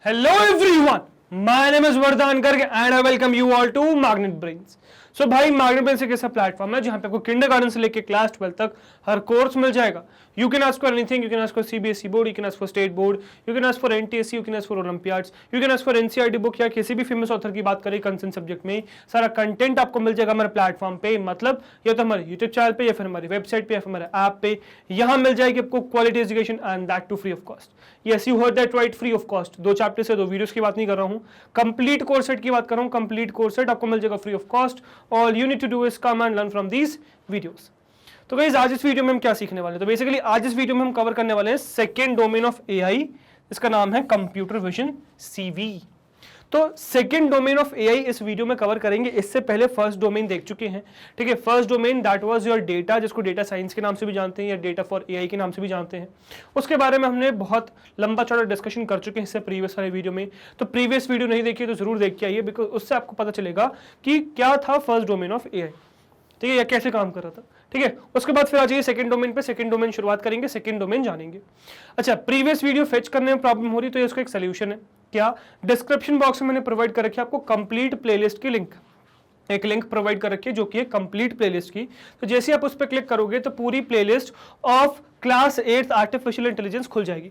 Hello everyone, my name is Vardhan Garg and I welcome you all to Magnet Brains. So भाई magnet brains एक ऐसा platform है जहां पे आपको किंडरगार्टन से लेके क्लास 12 तक हर कोर्स मिल जाएगा. You can ask for anything, you can ask for CBSE board, you can ask for state board, you can ask for NTSC, you can ask for Olympiads, you can ask for NCERT book या किसी भी famous author की बात करें concern subject में. सारा content आपको मिल जाएगा हमारे प्लेटफॉर्म पे, मतलब या तो हमारे यूट्यूब चैनल पे या फिर हमारी वेबसाइट पे या फिर हमारे ऐप पे. यहाँ मिल जाएगी आपको quality education and that too free of cost. Yes, you heard that right, free of cost. 2 chapter से 2 वीडियोस की बात नहीं कर रहा हूँ, कंप्लीट कोर्स सेट की बात कर रहा हूँ. कंप्लीट कोर्स सेट आपको मिल जाएगा free of cost. All you need to do is come and learn from these videos. तो गाइस आज इस वीडियो में हम क्या सीखने वाले हैं? तो बेसिकली आज इस वीडियो में हम कवर करने वाले हैं सेकेंड डोमेन ऑफ एआई. इसका नाम है कंप्यूटर विजन सीवी. तो सेकेंड डोमेन ऑफ एआई इस वीडियो में कवर करेंगे. इससे पहले फर्स्ट डोमेन देख चुके हैं. ठीक है, first domain that was your data, जिसको डेटा साइंस के नाम से भी जानते हैं या डेटा फॉर एआई के नाम से भी जानते हैं. उसके बारे में हमने बहुत लंबा चौड़ा डिस्कशन कर चुके हैं इससे प्रीवियस वाले वीडियो में. तो प्रीवियस वीडियो नहीं देखिए तो जरूर देख के आइए, बिकॉज उससे आपको पता चलेगा कि क्या था फर्स्ट डोमेन ऑफ एआई. ठीक है, या कैसे काम कर रहा था. ठीक है, उसके बाद फिर आ जाइए सेकंड डोमेन पे. सेकंड डोमेन शुरुआत करेंगे, सेकंड डोमेन जानेंगे. अच्छा, प्रीवियस वीडियो फेच करने में प्रॉब्लम हो रही तो इसका एक सोल्यूशन है. क्या? डिस्क्रिप्शन बॉक्स में मैंने प्रोवाइड कर रखी है आपको कंप्लीट प्लेलिस्ट की लिंक. एक लिंक प्रोवाइड कर रखी है जो कि है कंप्लीट प्लेलिस्ट की. तो जैसे आप उस पर क्लिक करोगे तो पूरी playlist of class 8 artificial intelligence खुल जाएगी.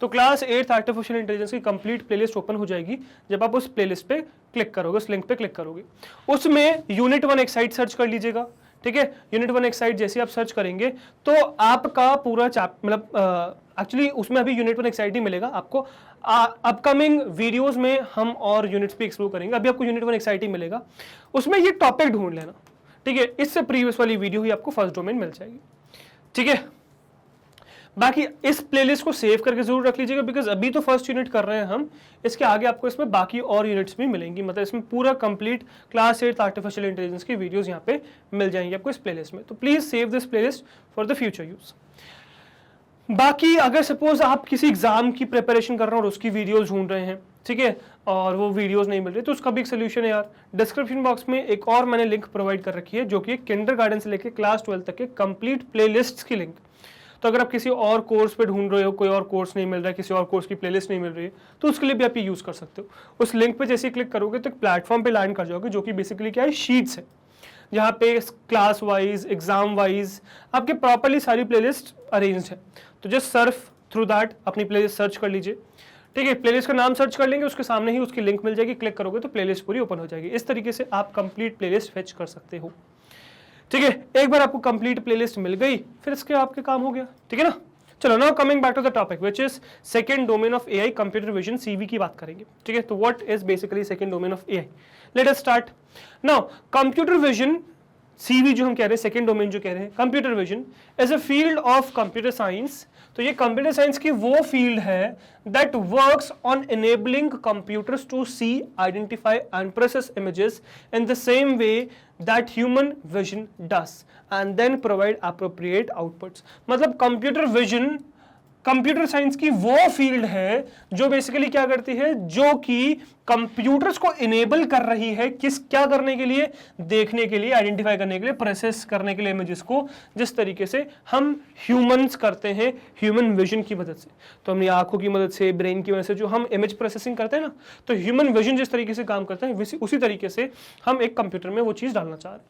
तो क्लास 8 आर्टिफिशियल इंटेलिजेंस की कंप्लीट प्लेलिस्ट ओपन हो जाएगी जब आप उस प्लेलिस्ट पे क्लिक करोगे, उस लिंक पे क्लिक करोगे. उसमें यूनिट 1 एक साइट सर्च कर लीजिएगा. ठीक है, यूनिट 1 एक साइट जैसे आप सर्च करेंगे तो आपका पूरा मतलब एक्चुअली उसमें अभी यूनिट 1 एक साइट ही मिलेगा आपको. अपकमिंग वीडियोस में हम और यूनिट्स पे एक्सप्लोर करेंगे. अभी आपको यूनिट 1 एक साइट ही मिलेगा. उसमें ये टॉपिक ढूंढ लेना. ठीक है, इससे प्रीवियस वाली वीडियो ही आपको फर्स्ट डोमेन मिल जाएगी. ठीक है, बाकी इस प्लेलिस्ट को सेव करके जरूर रख लीजिएगा, बिकॉज अभी तो फर्स्ट यूनिट कर रहे हैं हम. इसके आगे आपको इसमें बाकी और यूनिट्स भी मिलेंगी. मतलब इसमें पूरा कंप्लीट क्लास 8 आर्टिफिशियल इंटेलिजेंस की वीडियोस यहाँ पे मिल जाएंगी आपको इस प्लेलिस्ट में. तो please save this playlist for the future use. बाकी अगर सपोज आप किसी एग्जाम की प्रिपरेशन कर रहे हो और उसकी वीडियोस ढूंढ रहे हैं, ठीक है, और वो वीडियोस नहीं मिल रही, तो उसका भी एक सोल्यूशन है यार. डिस्क्रिप्शन बॉक्स में एक और मैंने लिंक प्रोवाइड कर रखी है जो कि किंडरगार्टन से लेकर क्लास 12 तक के कंप्लीट प्लेलिस्ट की लिंक. तो अगर आप किसी और कोर्स पे ढूंढ रहे हो, कोई और कोर्स नहीं मिल रहा है, किसी और कोर्स की प्लेलिस्ट नहीं मिल रही है, तो उसके लिए भी आप ये यूज कर सकते हो. उस लिंक पे जैसे क्लिक करोगे तो एक प्लेटफॉर्म पे लैंड कर जाओगे जो कि बेसिकली क्या है, शीट्स है, जहाँ पे क्लास वाइज, एग्जाम वाइज आपके प्रॉपरली सारी प्लेलिस्ट अरेंज्ड है. तो जस्ट सर्फ थ्रू दैट अपनी प्लेलिस्ट सर्च कर लीजिए. ठीक है, प्लेलिस्ट का नाम सर्च कर लेंगे, उसके सामने ही उसकी लिंक मिल जाएगी. क्लिक करोगे तो प्लेलिस्ट पूरी ओपन हो जाएगी. इस तरीके से आप कंप्लीट प्लेलिस्ट फेच कर सकते हो. ठीक है, एक बार आपको कंप्लीट प्लेलिस्ट मिल गई फिर इसके आपके काम हो गया. ठीक है ना. चलो, now coming back to the topic which is second domain of AI, computer vision CV की बात करेंगे. ठीक है, तो what is basically second domain of AI. Let us start. Now computer vision CV जो हम कह रहे हैं, सेकंड डोमेन जो कह रहे हैं, computer vision is a field of computer science. तो ये कंप्यूटर साइंस की वो फील्ड है that works on enabling computers to see, identify and process images in the same way that human vision does and then provide appropriate outputs. मतलब computer vision computer science की वो field है जो basically क्या करती है, जो कि कंप्यूटर्स को इनेबल कर रही है क्या करने के लिए, देखने के लिए, आइडेंटिफाई करने के लिए, प्रोसेस करने के लिए इमेजेस को, जिस तरीके से हम ह्यूमंस करते हैं ह्यूमन विजन की मदद से. तो हमने आंखों की मदद से, ब्रेन की मदद से जो हम इमेज प्रोसेसिंग करते हैं ना, तो ह्यूमन विजन जिस तरीके से काम करता है उसी तरीके से हम एक कंप्यूटर में वो चीज डालना चाह रहे हैं.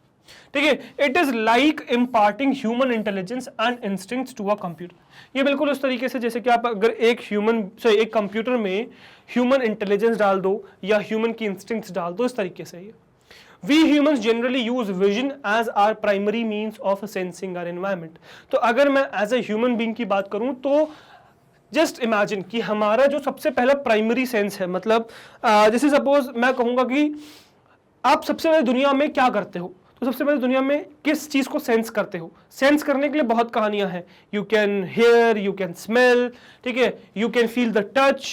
ठीक है, it is like imparting human intelligence and instincts to a computer. ये बिल्कुल उस तरीके से जैसे कि आप अगर एक कंप्यूटर में ह्यूमन इंटेलिजेंस डाल दो या ह्यूमन की इंस्टिंक्ट्स डाल दो, इस तरीके से. We humans generally use vision as our primary means of sensing our environment. तो अगर मैं एज ए ह्यूमन बीइंग की बात करूं तो जस्ट इमेजिन कि हमारा जो सबसे पहला प्राइमरी सेंस है, मतलब जैसे सपोज मैं कहूंगा कि आप सबसे पहले दुनिया में क्या करते हो, तो सबसे पहले दुनिया में किस चीज को सेंस करते हो. सेंस करने के लिए बहुत कहानियां हैं. You can hear, you can smell, ठीक है, you can feel the touch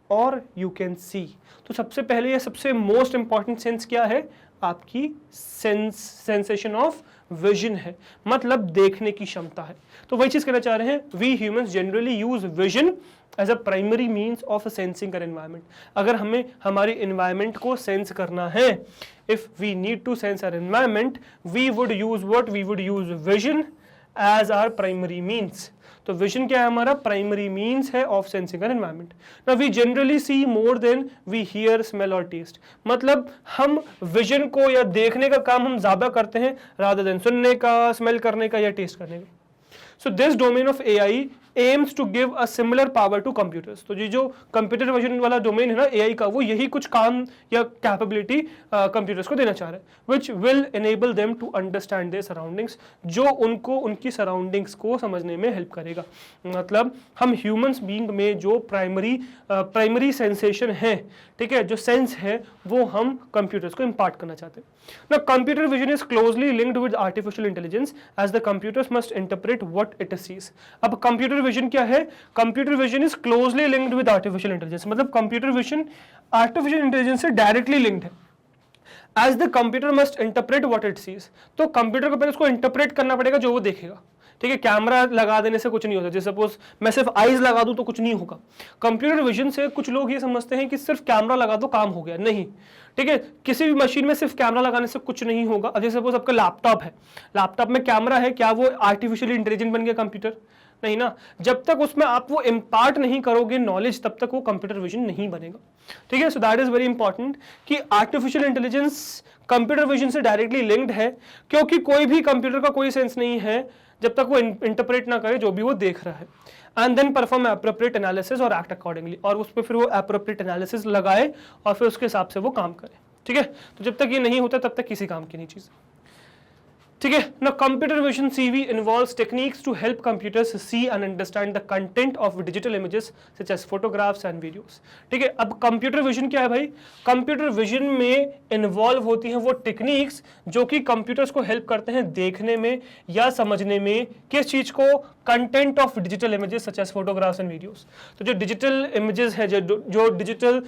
और यू कैन सी. तो सबसे पहले ये सबसे मोस्ट इंपॉर्टेंट सेंस क्या है, आपकी सेंसेशन ऑफ विजन है, मतलब देखने की क्षमता है. तो वही चीज कहना चाह रहे हैं, we humans generally use vision as a primary means of sensing our environment. अगर हमें हमारी एनवायरमेंट को सेंस करना है, if we need to sense our environment, we would use what, we would use vision as our primary means. तो विजन क्या है हमारा? प्राइमरी मीन्स है of sensing an environment. Now we generally see more than we hear, smell और taste. मतलब हम vision को या देखने का काम हम ज्यादा करते हैं रादर देन सुनने का, स्मेल करने का या टेस्ट करने का। So this domain of AI aims to give a similar power to computers। तो ये जो कंप्यूटर विजन वाला डोमेन है ना AI का, वो यही कुछ काम या कैपेबिलिटी कंप्यूटर्स को देना चाह रहा है, which will enable them to understand their surroundings, जो उनको उनकी सराउंडिंग्स को समझने में हेल्प करेगा। मतलब हम ह्यूमंस बीइंग में जो प्राइमरी सेंसेशन है, ठीक है, जो सेंस है, वो हम कंप्यूटर्स को इम्पार्ट करना चाहते हैं। Now computer vision is closely linked with artificial intelligence as the computers must interpret what it sees। अब कंप्यूटर विजन क्या है? Computer vision is closely linked with artificial intelligence. मतलब कंप्यूटर विजन आर्टिफिशियल इंटेलिजेंस से directly linked है। As the computer must interpret what it sees, तो computer को पहले उसको इंटरप्रेट करना पड़ेगा जो वो देखेगा। ठीक है, कैमरा लगा देने से कुछ नहीं होता। जैसे सपोज मैं सिर्फ आईज लगा दूं तो कुछ नहीं होगा। कंप्यूटर विजन से कुछ लोग ये समझते हैं कि सिर्फ कैमरा लगा दो काम हो गया, नहीं। ठीक है, किसी भी मशीन में सिर्फ कैमरा लगाने से कुछ नहीं होगा। अब जैसे सपोज आपका लैपटॉप है, लैपटॉप में कैमरा है, क्या वो आर्टिफिशियली इंटेलिजेंट बन गया कंप्यूटर? नहीं ना। जब तक उसमें आप वो इम्पार्ट नहीं करोगे नॉलेज, तब तक वो कंप्यूटर विजन नहीं बनेगा। ठीक है, so that is very important कि आर्टिफिशियल इंटेलिजेंस कंप्यूटर विजन से डायरेक्टली लिंक्ड है, क्योंकि कोई भी कंप्यूटर का कोई सेंस नहीं है जब तक वो इंटरप्रेट ना करे जो भी वो देख रहा है। And then perform appropriate analysis और एक्ट अकॉर्डिंगली, और उस पर फिर वो एप्रोप्रिएट एनालिसिस लगाए और फिर उसके हिसाब से वो काम करे। ठीक है, तो जब तक ये नहीं होता तब तक किसी काम की नहीं चीज। ठीक है ना। Computer vision CV involves techniques to help computers see and understand the content of digital images such as photographs and videos. ठीक है, अब कंप्यूटर विजन क्या है भाई? कंप्यूटर विजन में इन्वॉल्व होती हैं वो टेक्निक्स जो कि कंप्यूटर्स को हेल्प करते हैं देखने में या समझने में किस चीज को? Content of digital images such as photographs and videos. तो जो डिजिटल इमेजेस है, जो डिजिटल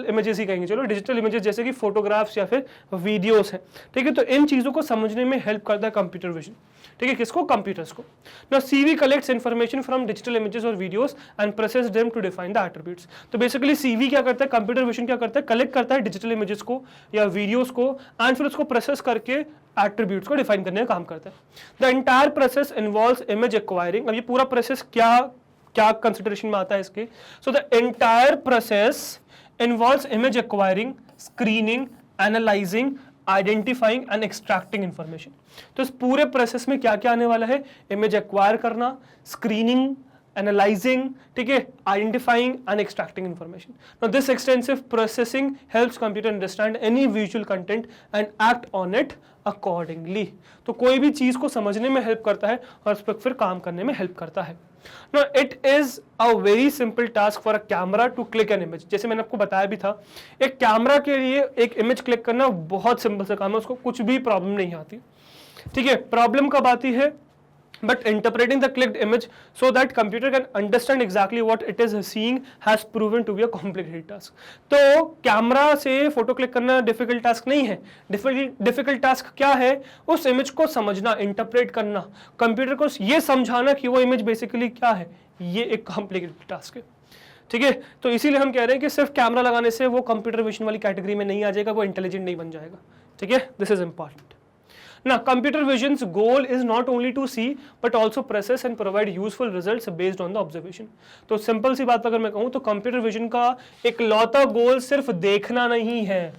इमेजेस ही कहेंगे, चलो डिजिटल इमेजेस जैसे कि फोटोग्राफ्स या फिर वीडियोस हैं। ठीक है, तो इन चीजों को समझने में हेल्प करता है कंप्यूटर विजन। ठीक है, किसको? कंप्यूटर्स को। Now CV collects information from digital images और videos and process them to define the attributes. तो बेसिकली सीवी क्या करता है? कंप्यूटर विजन क्या करता है? कलेक्ट करता है डिजिटल इमेजेस को या वीडियोस को एंड फिर उसको प्रोसेस करके एट्रीब्यूट्स को डिफाइन करने का काम करता है। The entire process involves image acquiring. अब ये पूरा प्रोसेस क्या कंसिडरेशन में आता है इसके? So the entire process involves image acquiring, screening, analysing, identifying and extracting information. तो इस पूरे प्रोसेस में क्या क्या आने वाला है? इमेज एक्वायर करना, स्क्रीनिंग, एनालाइजिंग, ठीक है, identifying and extracting information. Now this extensive processing helps computer understand any visual content and act on it accordingly. तो कोई भी चीज को समझने में हेल्प करता है और उस पर फिर काम करने में हेल्प करता है। Now it is a very simple task for a camera to click an image। जैसे मैंने आपको बताया भी था, एक कैमरा के लिए एक इमेज क्लिक करना बहुत सिंपल सा काम है, उसको कुछ भी प्रॉब्लम नहीं आती। ठीक है, प्रॉब्लम कब आती है? But interpreting the clicked image so that computer can understand exactly what it is seeing has proven to be a complicated task। तो कैमरा से फोटो क्लिक करना डिफिकल्ट टास्क नहीं है। डिफिकल्ट टास्क क्या है? उस इमेज को समझना, इंटरप्रेट करना, कंप्यूटर को ये समझाना कि वो इमेज बेसिकली क्या है। ये एक कॉम्प्लिकेटेड टास्क है। ठीक है, तो इसीलिए हम कह रहे हैं कि सिर्फ कैमरा लगाने से वो कंप्यूटर विजन वाली कैटेगरी में नहीं आ जाएगा, वो इंटेलिजेंट नहीं बन जाएगा। ठीक है, this is important. Now, computer vision's goal is not only to see but also process and provide useful results based on the observation। तो सिंपल सी बात अगर मैं कहूँ तो कंप्यूटर विजन का एक लौता गोल सिर्फ देखना नहीं है।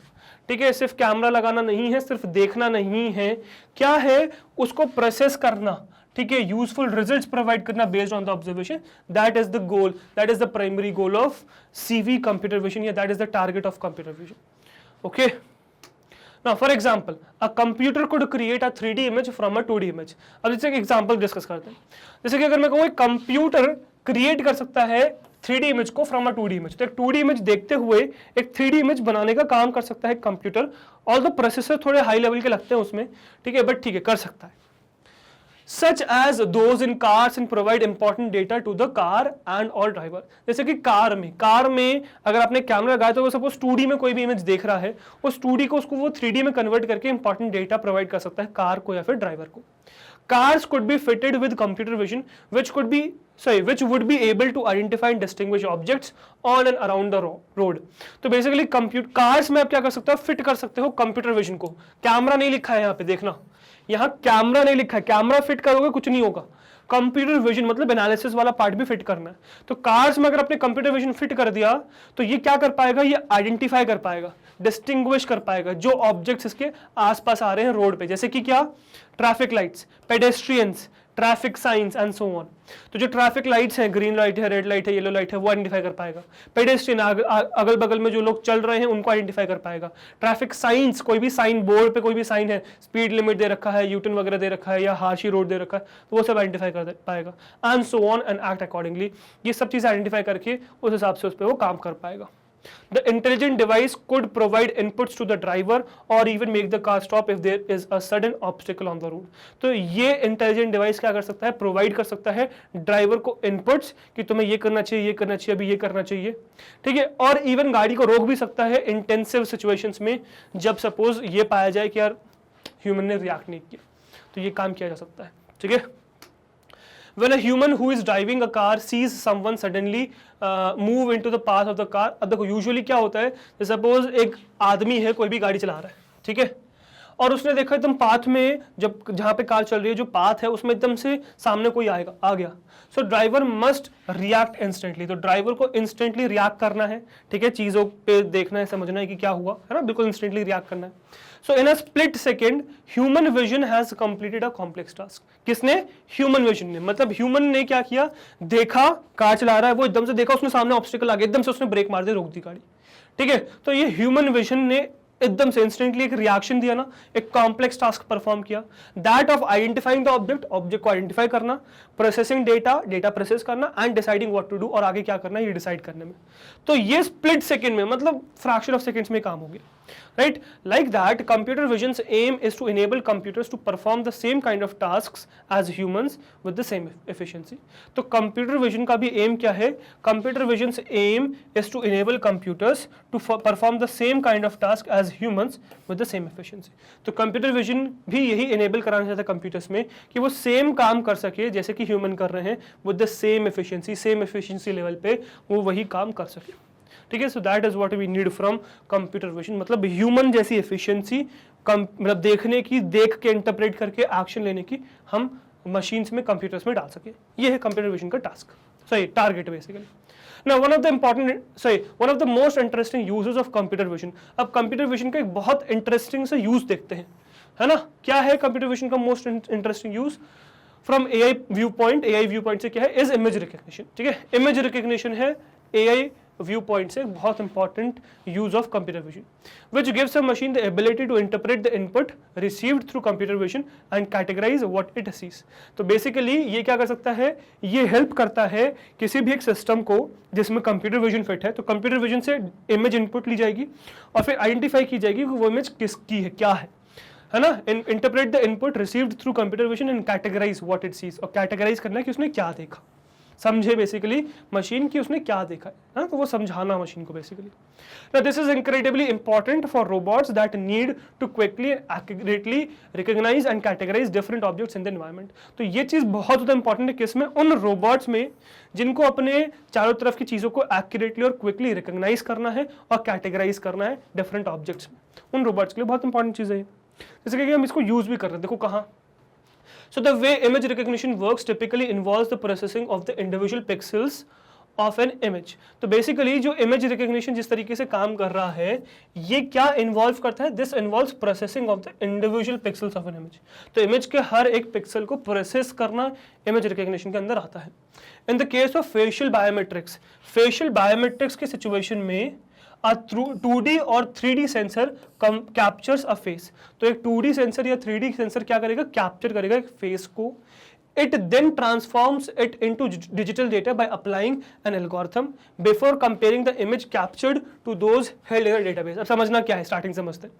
ठीक है, सिर्फ कैमरा लगाना नहीं है, सिर्फ देखना नहीं है। क्या है? उसको प्रोसेस करना, ठीक है, यूजफुल रिजल्ट्स प्रोवाइड करना based on the observation. That is the goal, that is the primary goal of CV computer vision, या that is the target of computer vision. Okay, Now, for example, a computer could create a 3D image from a 2D image। अब जैसे एक example discuss करते हैं। जैसे कि अगर मैं कहूँ एक कंप्यूटर क्रिएट कर सकता है 3D इमेज को फ्रॉम अ 2D इमेज, तो एक 2D इमेज देखते हुए एक 3D इमेज बनाने का काम कर सकता है कंप्यूटर। ऑल्दो प्रोसेसर थोड़े हाई लेवल के लगते हैं उसमें, ठीक है, बट ठीक है, कर सकता है। Such as those in cars and provide important data to the car and all driver। जैसे कि कार में अगर आपने कैमरा लगाया तो वो सपोज 2D में कोई भी इमेज देख रहा है, उस 2D को उसको वो 3D में कन्वर्ट करके इंपॉर्टेंट डेटा प्रोवाइड कर सकता है कार को या फिर ड्राइवर को। Cars could be fitted with computer vision which would be able to identify and distinguish objects on and around the road। तो बेसिकली कार्स में आप क्या कर सकते हो? फिट कर सकते हो कंप्यूटर विजन को। कैमरा नहीं लिखा है यहाँ पे, देखना, यहाँ कैमरा नहीं लिखा है, कैमरा फिट करोगे कुछ नहीं होगा। कंप्यूटर विजन मतलब एनालिसिस वाला पार्ट भी फिट करना है। तो कार्स में अगर आपने कंप्यूटर विजन फिट कर दिया तो ये क्या कर पाएगा, ये आइडेंटिफाई कर पाएगा, डिस्टिंग्विश कर पाएगा जो ऑब्जेक्ट्स इसके आसपास आ रहे हैं रोड पे, जैसे कि क्या, traffic lights, pedestrians, traffic science and so on. तो जो ट्रैफिक लाइट्स हैं, ग्रीन लाइट है, रेड लाइट है, येलो लाइट है, वो आइडेंटिफाई कर पाएगा। पेडेस्ट्रियन अगल बगल में जो लोग चल रहे हैं उनको आइडेंटिफाई कर पाएगा। ट्रैफिक साइंस, कोई भी साइन, बोर्ड पे कोई भी साइन है, स्पीड लिमिट दे रखा है, यूटर्न वगैरह दे रखा है या हार्शी रोड दे रखा है, तो वो सब आइडेंटिफाई कर पाएगा and so on and act accordingly. ये सब चीजें आइडेंटिफाई करके उस हिसाब से उस पर वो काम कर पाएगा। The intelligent device could provide inputs to the driver or even make the car stop if there is a sudden obstacle on the road. तो ये intelligent device क्या कर सकता है, प्रोवाइड कर सकता है ड्राइवर को इनपुट्स कि तुम्हें ये करना चाहिए, ये करना चाहिए, अभी ये करना चाहिए, ठीक है। और इवन गाड़ी को रोक भी सकता है इंटेंसिव सिचुएशंस में, जब सपोज ये पाया जाए कि यार ह्यूमन ने रिएक्ट नहीं किया, तो ये काम किया जा सकता है, ठीक है। When a human who is driving a car sees someone suddenly move into the path of the car, अब देखो यूजुअली क्या होता है, सपोज एक आदमी है, कोई भी गाड़ी चला रहा है, ठीक है, और उसने देखा एकदम पाथ में, जब जहाँ पे कार चल रही है जो पाथ है उसमें एकदम से सामने कोई आएगा, आ गया, सो ड्राइवर मस्ट रिएक्ट इंस्टेंटली। तो ड्राइवर को इंस्टेंटली रिएक्ट करना है, ठीक है, चीज़ों पे देखना है, समझना है कि क्या हुआ, है ना, बिल्कुल इंस्टेंटली रिएक्ट करना है। So in a split second human vision has completed a complex task. किसने, ह्यूमन विजन ने, मतलब ह्यूमन ने क्या किया, देखा कार चला रहा है, वो एकदम से देखा उसने सामने ऑब्स्टिकल आ गया, एकदम से उसने ब्रेक मार दिया, रोक दी गाड़ी, ठीक है। तो ये ह्यूमन विजन ने एकदम से इंस्टेंटली एक रिएक्शन दिया ना, एक कॉम्प्लेक्स टास्क परफॉर्म किया, that of identifying the object, object को आइडेंटिफाई करना, प्रोसेसिंग डेटा, डेटा प्रोसेस करना and deciding what to do, और आगे क्या करना है ये डिसाइड करने में। तो ये स्प्लिट सेकेंड में, मतलब फ्रैक्शन ऑफ सेकेंड्स में काम हो गया, right? Like that, computer vision's aim is to enable computers to perform the same kind of tasks as humans with the same efficiency. तो computer vision का भी aim क्या है? Computer vision's aim is to enable computers to perform the same kind of task as humans with the same efficiency. तो computer vision भी यही enable कराना चाहता है computers में कि वो same काम कर सके जैसे कि human कर रहे हैं, with the same efficiency level पे वो वही काम कर सके, ठीक है। So that is what we need from computer vision, मतलब ह्यूमन जैसी एफिशिएंसी, मतलब देखने की, देख के इंटरप्रेट करके एक्शन लेने की हम मशीन्स में, कंप्यूटर्स में डाल सके। ये है कंप्यूटर विजन का टास्क, सही, target basically. Now one of the most interesting uses of computer vision, अब कंप्यूटर विजन का एक बहुत इंटरेस्टिंग सा यूज देखते हैं, है ना। क्या है कंप्यूटर विजन का most interesting use from AI view point? AI view point से क्या है, इज इमेज रिकग्निशन, ठीक है। इमेज रिकग्निशन है एआई व्यू पॉइंट से बहुत important use of computer vision, which gives a machine the ability to interpret the input received through computer vision and categorise what it sees. तो basically ये क्या कर सकता है, ये हेल्प करता है किसी भी एक सिस्टम को जिसमें कंप्यूटर विजन फिट है, तो कंप्यूटर विजन से इमेज इनपुट ली जाएगी और फिर आइडेंटिफाई की जाएगी कि वो इमेज किसकी है, क्या है ना। Interpret the input received through computer vision and categorise what it sees, और कैटेगराइज करना है कि उसने क्या देखा, समझे बेसिकली मशीन की उसने क्या देखा है, तो वो समझाना मशीन को basically. Now this is incredibly important for robots that need to quickly and accurately recognize and categorize different objects in the environment. तो ये चीज़ बहुत ज़्यादा इंपॉर्टेंट है किसमें, उन रोबोट्स में जिनको अपने चारों तरफ की चीज़ों को एक्यूरेटली और क्विकली रिकग्नाइज करना है और कैटेगराइज करना है डिफरेंट ऑब्जेक्ट्स में। उन रोबोट्स के लिए बहुत इंपॉर्टेंट चीज़ है, जैसे कि हम इसको यूज भी कर रहे हैं, देखो कहाँ। So the way image recognition works typically involves the processing of the individual pixels of an image. तो basically जो image recognition जिस तरीके से काम कर रहा है, ये क्या involve करता है? This involves processing of the individual pixels of an image. तो image के हर एक pixel को process करना image recognition के अंदर आता है। In the case of facial biometrics के situation में a 2D और 3D सेंसर कैप्चर्स अ फेस। तो एक 2D सेंसर या 3D सेंसर क्या करेगा, कैप्चर करेगा एक फेस को। It then transforms it into digital data by applying an algorithm before comparing the image captured to those held in a database. अब समझना क्या है, स्टार्टिंग समझते हैं।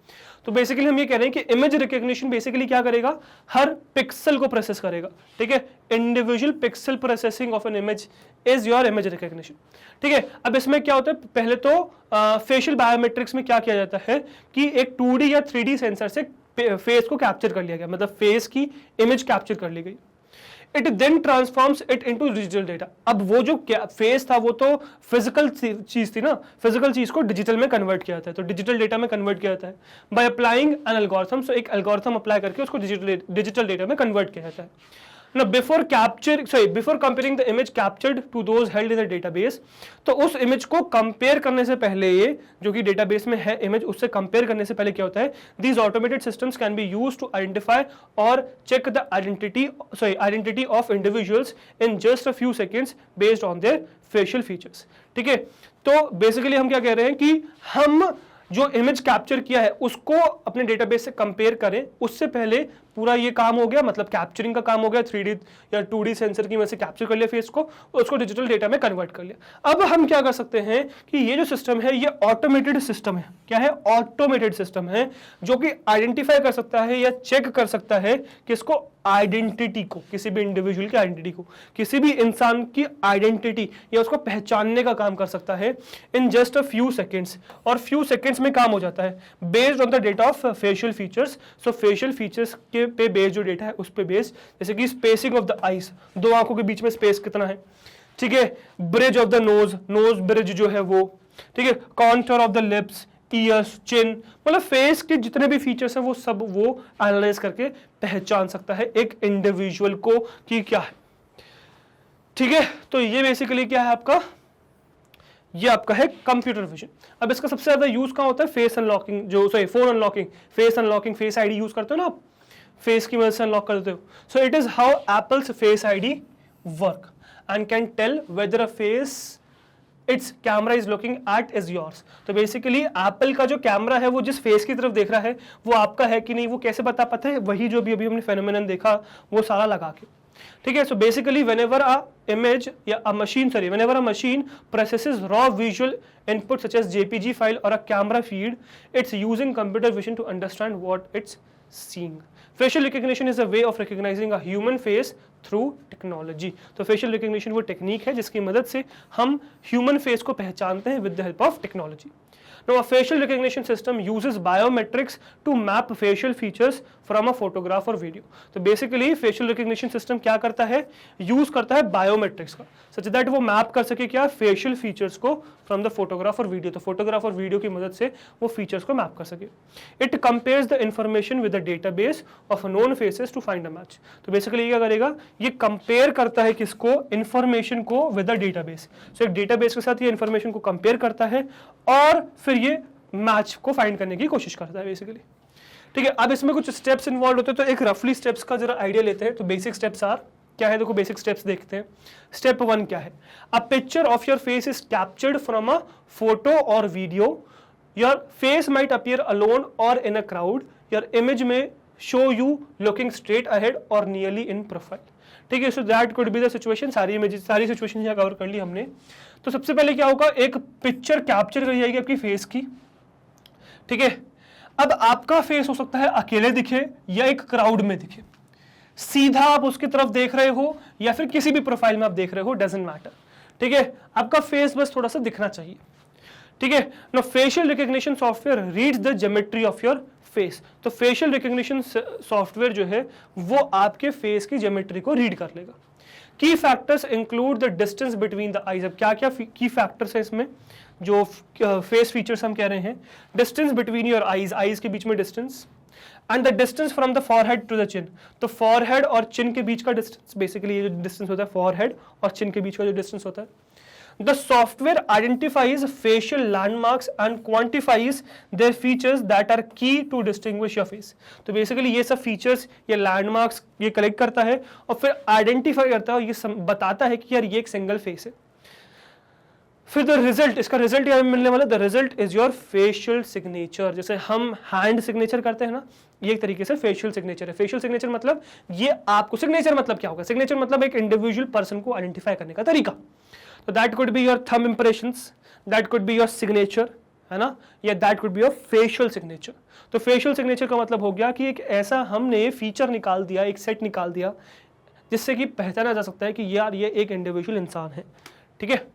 तो बेसिकली हम ये कह रहे हैं कि इमेज रिकग्निशन बेसिकली क्या करेगा, हर पिक्सल को प्रोसेस करेगा, ठीक है। Individual pixel processing of an image is your image recognition, ठीक है। अब इसमें क्या होता है, पहले तो फेशियल बायोमेट्रिक्स में क्या किया जाता है कि एक 2D या 3D सेंसर से फेस को कैप्चर कर लिया गया, मतलब फेस की इमेज कैप्चर कर ली गई। It then transforms it into digital data. अब वो जो फेस था वो तो फिजिकल चीज थी ना, फिजिकल चीज को डिजिटल में कन्वर्ट किया जाता है, तो डिजिटल डेटा में कन्वर्ट किया जाता है बाय अप्लाइंग एन एल्गोरिथम। सो एक एल्गोरिथम अप्लाई करके उसको डिजिटल डेटा में कन्वर्ट किया जाता है। Now before comparing the image captured to those held in the database, तो उस इमेज को कंपेयर करने से पहले, ये जो कि डेटाबेस में है इमेज, उससे कंपेयर करने से पहले क्या होता है, these automated systems can be used to identify or check the identity of individuals in just a few seconds based on their facial features। ठीक है, तो बेसिकली हम क्या कह रहे हैं कि हम जो इमेज कैप्चर किया है उसको अपने डेटाबेस से कंपेयर करें, उससे पहले पूरा ये काम हो गया, मतलब कैप्चरिंग का काम हो गया, 3D या 2D सेंसर की मदद से कैप्चर कर लिया फेस को, उसको डिजिटल डेटा में कन्वर्ट कर लिया। अब हम क्या कर सकते हैं कि ये जो सिस्टम है ये ऑटोमेटेड सिस्टम है। क्या है? ऑटोमेटेड सिस्टम है जो कि आइडेंटिफाई कर सकता है या चेक कर सकता है किसको, आइडेंटिटी को, किसी भी इंडिविजुअल की आइडेंटिटी को, किसी भी इंसान की आइडेंटिटी या उसको पहचानने का काम कर सकता है in just a few seconds, और फ्यू सेकेंड्स में काम हो जाता है based on the data of facial features. So facial features के पे बेस्ड जो डेटा है उस पे बेस्ड, जैसे कि स्पेसिंग ऑफ द आईज, दो आंखों के बीच में स्पेस कितना है, ठीक है, bridge of the nose bridge जो है वो, ठीक है, contour of the lips, ears, chin, मतलब फेस के जितने भी फीचर्स हैं वो सब वो एनालाइज करके पहचान सकता है एक इंडिविजुअल को कि क्या है। ठीक है, तो ये बेसिकली क्या है आपका, ये आपका है कंप्यूटर विजन। अब इसका सबसे ज्यादा यूज कहाँ होता है, फेस अनलॉकिंग, जो phone unlocking, face unlocking, face ID use करते हो ना आप, फेस की मदद से अनलॉक करते हो। So it is how Apple's Face ID work and can tell whether a face its camera is looking at is yours. तो बेसिकली एप्पल का जो कैमरा है वो जिस फेस की तरफ देख रहा है वो आपका है कि नहीं, वो कैसे बता पाता है, वही जो भी अभी हमने फेनोमेनन देखा वो सारा लगा के। ठीक है, so basically whenever a machine processes raw visual input such as JPG file or a camera feed, it's using computer vision to understand what it's seeing. Facial recognition is a way of recognizing a human face through technology. तो facial recognition वो technique है जिसकी मदद से हम human face को पहचानते हैं with the help of technology. Now, a facial recognition system uses biometrics to map facial features from a photograph or video. तो basically facial recognition system क्या करता है, use करता है biometrics का, such that वो map कर सके क्या, facial features को from the photograph और video। तो photograph और video की मदद से वो features को map कर सके। It compares the information with the database of known faces to find a match। तो basically ये क्या करेगा, ये compare करता है किसको, information को with the database। So एक database के साथ ये information को compare करता है और फिर ये मैच को फाइंड करने की कोशिश करता है बेसिकली। ठीक है, अब इसमें कुछ स्टेप्स इन्वॉल्व होते हैं, तो एक रफली स्टेप्स का जरा आइडिया लेते हैं। तो बेसिक स्टेप्स आर क्या है, देखो बेसिक स्टेप्स देखते हैं। स्टेप 1 क्या है, अ picture of your face is captured from a photo और video, your face might appear alone और in a crowd, your image may show you looking straight ahead और नियरली इन प्रोफाइल। ठीक है, so that could be the situation. सारी images, सारी situation यहाँ cover कर ली हमने। तो सबसे पहले क्या होगा, एक पिक्चर कैप्चर करी जाएगी आपकी फेस की। ठीक है, अब आपका फेस हो सकता है अकेले दिखे या एक क्राउड में दिखे, सीधा आप उसकी तरफ देख रहे हो या फिर किसी भी प्रोफाइल में आप देख रहे हो, डजंट मैटर। ठीक है, आपका फेस बस थोड़ा सा दिखना चाहिए। ठीक है, no facial recognition software reads the geometry of your face. तो फेशियल रिकग्निशन सॉफ्टवेयर जो है वो आपके फेस की ज्योमेट्री को रीड कर लेगा। की factors include the distance between the eyes. अब क्या क्या की फैक्टर्स है इसमें, जो फेस फीचर्स हम कह रहे हैं, distance between your eyes, eyes के बीच में distance, and the distance from the forehead to the chin. तो फॉरहेड और चिन के बीच का डिस्टेंस, बेसिकली ये जो डिस्टेंस होता है फॉरहेड और चिन के बीच का जो डिस्टेंस होता है। The software identifies facial landmarks and quantifies their features that are key to distinguish your face. तो बेसिकली ये सब फीचर्स, ये लैंडमार्क्स ये कलेक्ट करता है और फिर आइडेंटिफाई करता है और ये बताता है कि यार ये एक सिंगल फेस है। फिर द रिजल्ट, इसका रिजल्ट यहाँ मिलने वाला, the result is your facial signature. जैसे हम हैंड सिग्नेचर करते हैं ना, ये एक तरीके से फेशियल सिग्नेचर है। फेशियल सिग्नेचर मतलब ये आपको, सिग्नेचर मतलब क्या होगा, सिग्नेचर मतलब एक इंडिविजुअल पर्सन को आइडेंटिफाई करने का तरीका। तो that could be your thumb impressions, that could be your signature, है ना, या that could be your facial signature. तो फेशियल सिग्नेचर का मतलब हो गया कि एक ऐसा हमने फीचर निकाल दिया, एक सेट निकाल दिया जिससे कि पहचाना जा सकता है कि यार ये एक इंडिविजुअल इंसान है। ठीक है,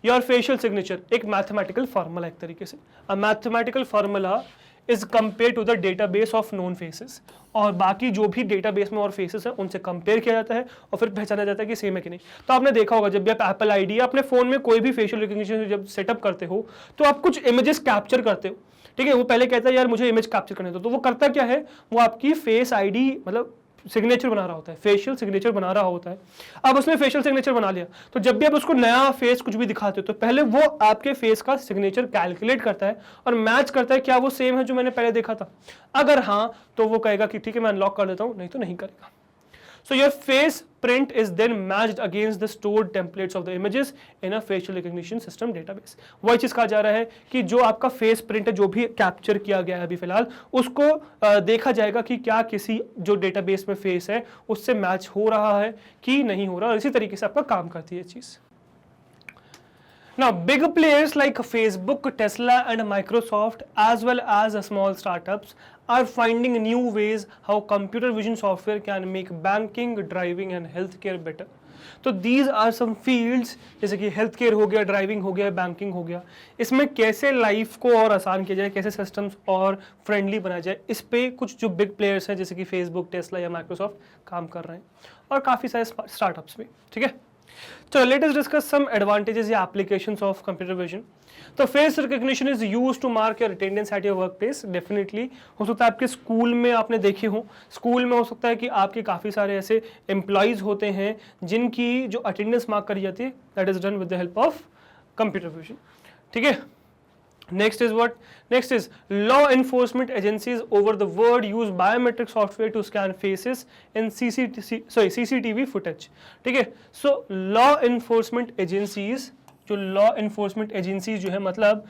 योर फेशियल सिग्नेचर एक मैथमेटिकल फार्मूला, एक तरीके से a mathematical formula is compare to the database of known faces, और बाकी जो भी डेटाबेस में और फेसेस हैं उनसे कंपेयर किया जाता है और फिर पहचाना जाता है कि सेम है कि नहीं। तो आपने देखा होगा जब भी आप एप्पल आईडी या अपने फोन में कोई भी फेशियल रिकग्निशन जब सेटअप करते हो तो आप कुछ इमेजेस कैप्चर करते हो, ठीक है। वो पहले कहता है यार मुझे इमेज कैप्चर करने दो, तो वो करता क्या है, वो आपकी फेस आईडी मतलब सिग्नेचर बना रहा होता है, फेशियल सिग्नेचर बना रहा होता है। अब उसने फेशियल सिग्नेचर बना लिया, तो जब भी आप उसको नया फेस कुछ भी दिखाते हो तो पहले वो आपके फेस का सिग्नेचर कैलकुलेट करता है और मैच करता है क्या वो सेम है जो मैंने पहले देखा था। अगर हाँ तो वो कहेगा कि ठीक है मैं अनलॉक कर देता हूं, नहीं तो नहीं करेगा। So your face print is then matched against the stored templates of the images in a facial recognition system database. वही चीज कहा जा रहा है कि जो आपका फेस प्रिंट है जो भी कैप्चर किया गया है अभी फिलहाल उसको देखा जाएगा कि क्या किसी जो डेटाबेस में फेस है उससे मैच हो रहा है कि नहीं हो रहा, और इसी तरीके से आपका काम करती है चीज। Now, big players like Facebook, Tesla and Microsoft as well as small startups are finding new ways how computer vision software can make banking, driving and healthcare better. तो these are some fields जैसे कि healthcare हो गया, driving हो गया, banking हो गया, इसमें कैसे लाइफ को और आसान किया जाए, कैसे सिस्टम्स और फ्रेंडली बनाया जाए, इस पे कुछ जो बिग प्लेयर्स हैं जैसे कि फेसबुक, टेस्ला या माइक्रोसॉफ्ट काम कर रहे हैं, और काफ़ी सारे स्टार्टअप्स भी, ठीक है। So let us discuss some advantages या applications of computer vision. तो face recognition is use to mark your attendance at your work place. Definitely हो सकता है आपके स्कूल में आपने देखे हो, स्कूल में हो सकता है कि आपके काफ़ी सारे ऐसे एम्प्लॉयज़ होते हैं जिनकी जो अटेंडेंस मार्क करी जाती है that is done with the help of computer vision, ठीक है। Next is what? Next is law enforcement agencies over the world use biometric software to scan faces in CCTV footage. ठीक है, so law enforcement agencies, जो law enforcement agencies जो है मतलब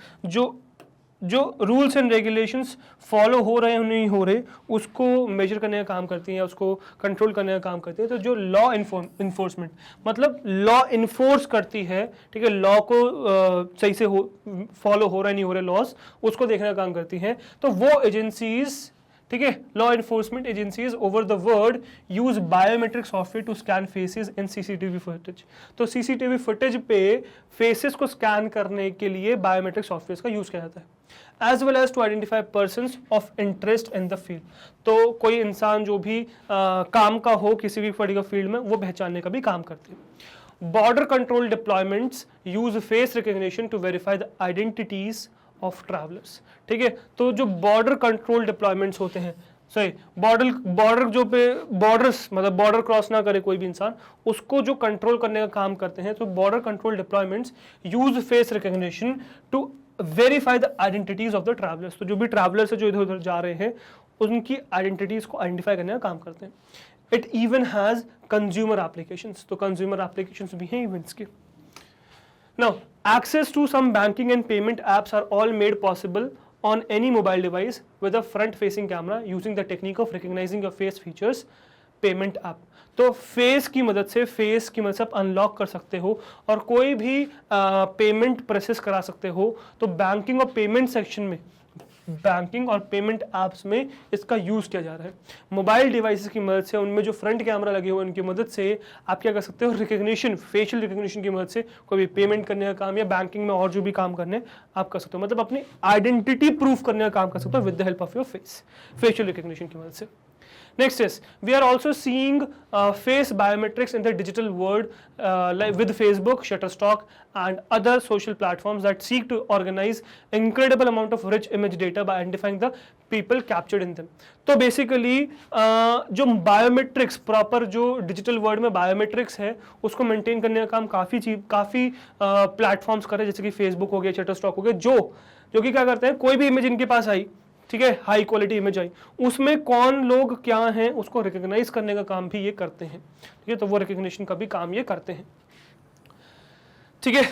जो rules and regulations follow हो रहे हैं नहीं हो रहे उसको मेजर करने का काम करती हैं, उसको कंट्रोल करने का काम करती है। तो जो लॉ इन्फोर्समेंट मतलब लॉ इन्फोर्स करती है, ठीक है, लॉ को सही से फॉलो हो रहा है नहीं हो रहे लॉज, उसको देखने का काम करती हैं। तो वो एजेंसीज, ठीक है, law enforcement agencies over the world use biometric software to scan faces in CCTV footage. तो सीसीटीवी फुटेज पे फेसेस को स्कैन करने के लिए बायोमेट्रिक सॉफ्टवेयर का यूज किया जाता है, as well as to identify persons of interest in the field. तो कोई इंसान जो भी काम का हो किसी भी पर्टिकुलर फील्ड में वो पहचानने का भी काम करते हैं। Border control deployments use face recognition to verify the identities of travellers, ठीक है। तो जो बॉर्डर कंट्रोल डिप्लॉयमेंट्स होते हैं, सही बॉर्डर जो पे बॉर्डर्स मतलब बॉर्डर क्रॉस ना करे कोई भी इंसान, उसको जो कंट्रोल करने का काम करते हैं, तो border control deployments use face recognition to verify the identities of the travellers. तो जो भी ट्रैवलर्स है जो इधर उधर जा रहे हैं उनकी आइडेंटिटीज को आइडेंटिफाई करने का काम करते हैं। It even has consumer applications, तो कंज्यूमर एप्लीकेशंस भी हैं इवेंट्स के। Now, access to some banking and payment apps are all made possible on any mobile device with a front-facing camera using the technique of recognizing your face features payment app. तो face की मदद से आप unlock कर सकते हो और कोई भी पेमेंट प्रोसेस करा सकते हो। तो बैंकिंग और पेमेंट सेक्शन में, बैंकिंग और पेमेंट ऐप्स में इसका यूज किया जा रहा है। मोबाइल डिवाइसेस की मदद से, उनमें जो फ्रंट कैमरा लगे हुए हैं उनकी मदद से आप क्या कर सकते हो, रिकग्निशन, फेशियल रिकग्निशन की मदद से कोई भी पेमेंट करने का काम या बैंकिंग में और जो भी काम करने आप कर सकते हो, मतलब अपनी आइडेंटिटी प्रूफ करने का काम कर सकते हो with the help of your face, facial recognition की मदद से। Next is, we are also seeing face biometrics in the digital world like with Facebook, Shutterstock and other social platforms that seek to organize incredible amount of rich image data by identifying the people captured in them. तो basically जो biometrics proper जो digital world में biometrics है उसको maintain करने का काम काफ़ी प्लेटफॉर्म्स कर रहे हैं, जैसे कि फेसबुक हो गया, शटरस्टॉक हो गया, जो कि क्या करते हैं, कोई भी इमेज इनके पास आई, ठीक है, हाई क्वालिटी इमेज आई, उसमें कौन लोग क्या हैं उसको रिकॉग्नाइज करने का काम भी ये करते हैं, ठीक है। तो वो रिकॉग्निशन का भी काम ये करते हैं, ठीक है।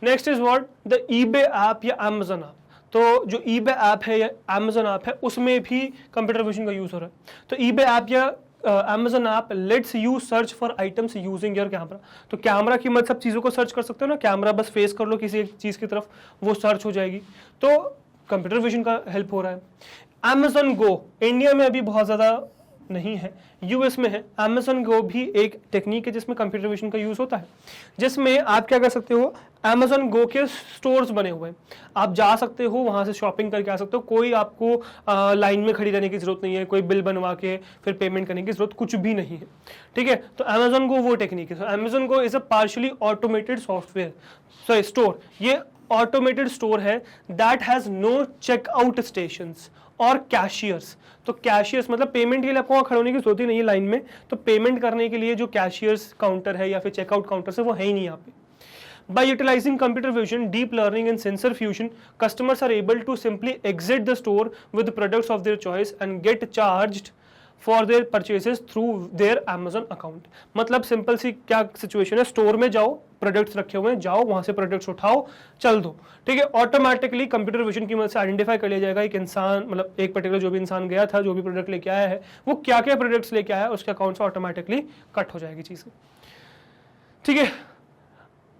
Next is what, the eBay app या अमेज़न ऐप। तो जो ईबे ऐप है या अमेज़न ऐप है उसमें भी कंप्यूटर विजन का यूज हो रहा है। तो ईबे ऐप या Amazon app let's you search for items using your camera. तो कैमरा की मदद सब चीज़ों को सर्च कर सकते हो ना, कैमरा बस फेस कर लो किसी एक चीज़ की तरफ, वो सर्च हो जाएगी। तो कंप्यूटर विजन का हेल्प हो रहा है। Amazon Go इंडिया में अभी बहुत ज़्यादा नहीं है, यूएस में है। Amazon Go भी एक टेक्निक है जिसमें कंप्यूटर विजन का यूज होता है, जिसमें आप क्या कर सकते हो, Amazon Go के स्टोर्स बने हुए हैं, आप जा सकते हो वहां से शॉपिंग करके आ सकते हो, कोई आपको लाइन में खड़ी रहने की जरूरत नहीं है, कोई बिल बनवा के फिर पेमेंट करने की जरूरत कुछ भी नहीं है, ठीक है। तो Amazon Go वो टेक्निक है। Amazon Go is a partially automated software, sorry store, ये ऑटोमेटेड स्टोर है that has no checkout stations और कैशियर्स। तो कैशियर्स मतलब पेमेंट के लिए आपको वहाँ खड़े होने की जरूरत ही नहीं है लाइन में, तो पेमेंट करने के लिए जो कैशियर्स काउंटर है या फिर चेकआउट काउंटर है वो है ही नहीं यहाँ पे। By utilizing computer vision, deep learning and sensor fusion, customers are able to simply exit the store with products of their choice and get charged for their purchases through their Amazon account। मतलब simple सी क्या situation है, store में जाओ, products रखे हुए हैं, जाओ वहां से प्रोडक्ट्स उठाओ, चल दो, ठीक है। ऑटोमेटिकली कंप्यूटर विजन की मदद से आइडेंटिफाई कर लिया जाएगा एक इंसान, मतलब एक पर्टिकुलर जो भी इंसान गया था, जो भी प्रोडक्ट लेके आया है, वो क्या क्या प्रोडक्ट्स लेके आया है, उसके अकाउंट से ऑटोमेटिकली कट हो जाएगी चीजें, ठीक है।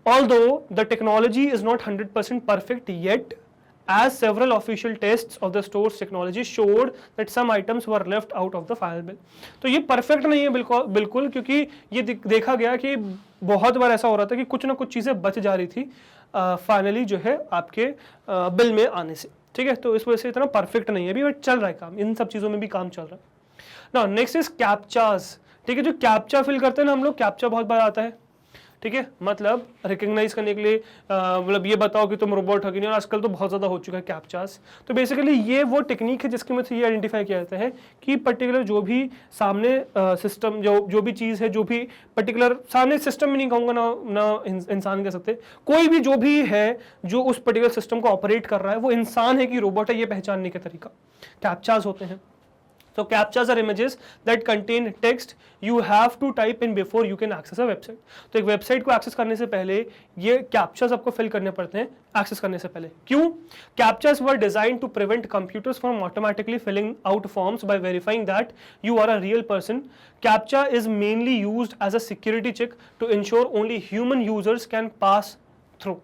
Although the technology is not 100% perfect yet, as several official tests of the store's technology showed that some items were left out of the final bill। तो ये परफेक्ट नहीं है बिल्कुल, क्योंकि ये देखा गया कि बहुत बार ऐसा हो रहा था कि कुछ ना कुछ चीज़ें बच जा रही थी फाइनली जो है आपके बिल में आने से, ठीक है। तो इस वजह से इतना परफेक्ट नहीं है अभी, बट चल रहा है काम, इन सब चीज़ों में भी काम चल रहा है। नाउ नेक्स्ट इज कैप्चास, ठीक है। जो कैप्चा फिल करते हैं ना हम लोग, कैप्चा बहुत बार आता है, ठीक है, मतलब रिकग्नाइज करने के लिए मतलब ये बताओ कि तुम रोबोट हो कि नहीं, और आजकल तो बहुत ज़्यादा हो चुका है कैप्चास। तो बेसिकली ये वो टेक्निक है जिसकी मदद से ये आइडेंटिफाई किया जाता है कि पर्टिकुलर जो भी सामने सिस्टम जो भी चीज़ है, जो भी पर्टिकुलर सामने सिस्टम में नहीं कहूँगा ना इंसान कह सकते, कोई भी जो भी है जो उस पर्टिकुलर सिस्टम को ऑपरेट कर रहा है वो इंसान है कि रोबोट है, ये पहचानने का तरीका कैप्चास होते हैं। So captchas are images that contain text you have to type in before you can access a website। तो एक वेबसाइट को एक्सेस करने से पहले ये कैप्चास आपको फिल करने पड़ते हैं एक्सेस करने से पहले। क्यों? Captchas were designed to prevent computers from automatically filling out forms by verifying that you are a real person. Captcha is mainly used as a security check to ensure only human users can pass through.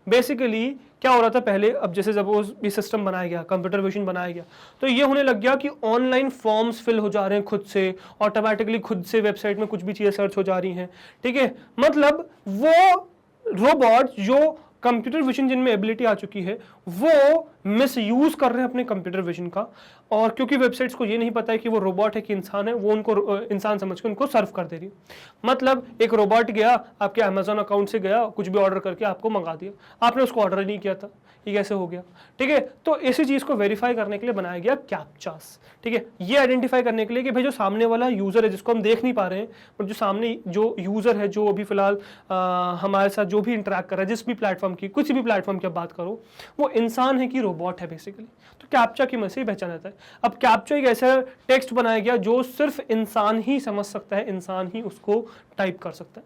Basically क्या हो रहा था पहले, अब जैसे जब वो ये सिस्टम बनाया गया, कंप्यूटर विजन बनाया गया, तो ये होने लग गया कि ऑनलाइन फॉर्म्स फिल हो जा रहे हैं खुद से, ऑटोमेटिकली खुद से वेबसाइट में कुछ भी चीज़ें सर्च हो जा रही हैं, ठीक है। मतलब वो रोबोट जो कंप्यूटर विजन जिनमें एबिलिटी आ चुकी है वो मिसयूज कर रहे हैं अपने कंप्यूटर विजन का, और क्योंकि वेबसाइट्स को ये नहीं पता है कि वो रोबोट है कि इंसान है, वो उनको इंसान समझ के उनको सर्व कर दे रही। मतलब एक रोबोट गया आपके अमेजोन अकाउंट से, गया कुछ भी ऑर्डर करके आपको मंगा दिया, आपने उसको ऑर्डर ही नहीं किया था, ये कैसे हो गया, ठीक है। तो इसी चीज को वेरीफाई करने के लिए बनाया गया कैप्चास, ठीक है। ये आइडेंटिफाई करने के लिए कि भाई जो सामने वाला यूजर है जिसको हम देख नहीं पा रहे हैं, पर जो सामने जो यूजर है जो अभी फिलहाल हमारे साथ जो भी इंटरेक्ट कर रहा है, जिस भी प्लेटफॉर्म की, कुछ भी प्लेटफॉर्म की बात करो, वो इंसान है कि रोबोट है बेसिकली। तो कैप्चा की मदद से पहचाना जाता है। अब कैप्चा एक ऐसा टेक्स्ट बनाया गया जो सिर्फ इंसान ही समझ सकता है, इंसान ही उसको टाइप कर सकता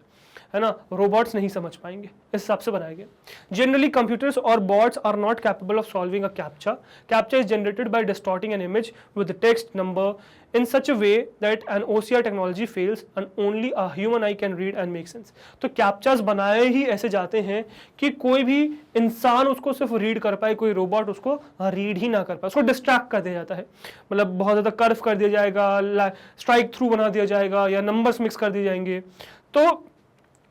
है ना, रोबोट्स नहीं समझ पाएंगे, इस हिसाब से बनाया गया। जनरली कंप्यूटर्स और bots are not capable of solving a captcha. Captcha is generated by distorting an image with text number in such a way that an OCR technology fails and only a human eye can read and make sense। तो कैप्चास बनाए ही ऐसे जाते हैं कि कोई भी इंसान उसको सिर्फ रीड कर पाए, कोई रोबोट उसको रीड ही ना कर पाए, उसको डिस्ट्रैक्ट कर दिया जाता है। मतलब बहुत ज़्यादा कर्व कर दिया जाएगा, स्ट्राइक थ्रू बना दिया जाएगा, या नंबर्स मिक्स कर दिए जाएंगे। तो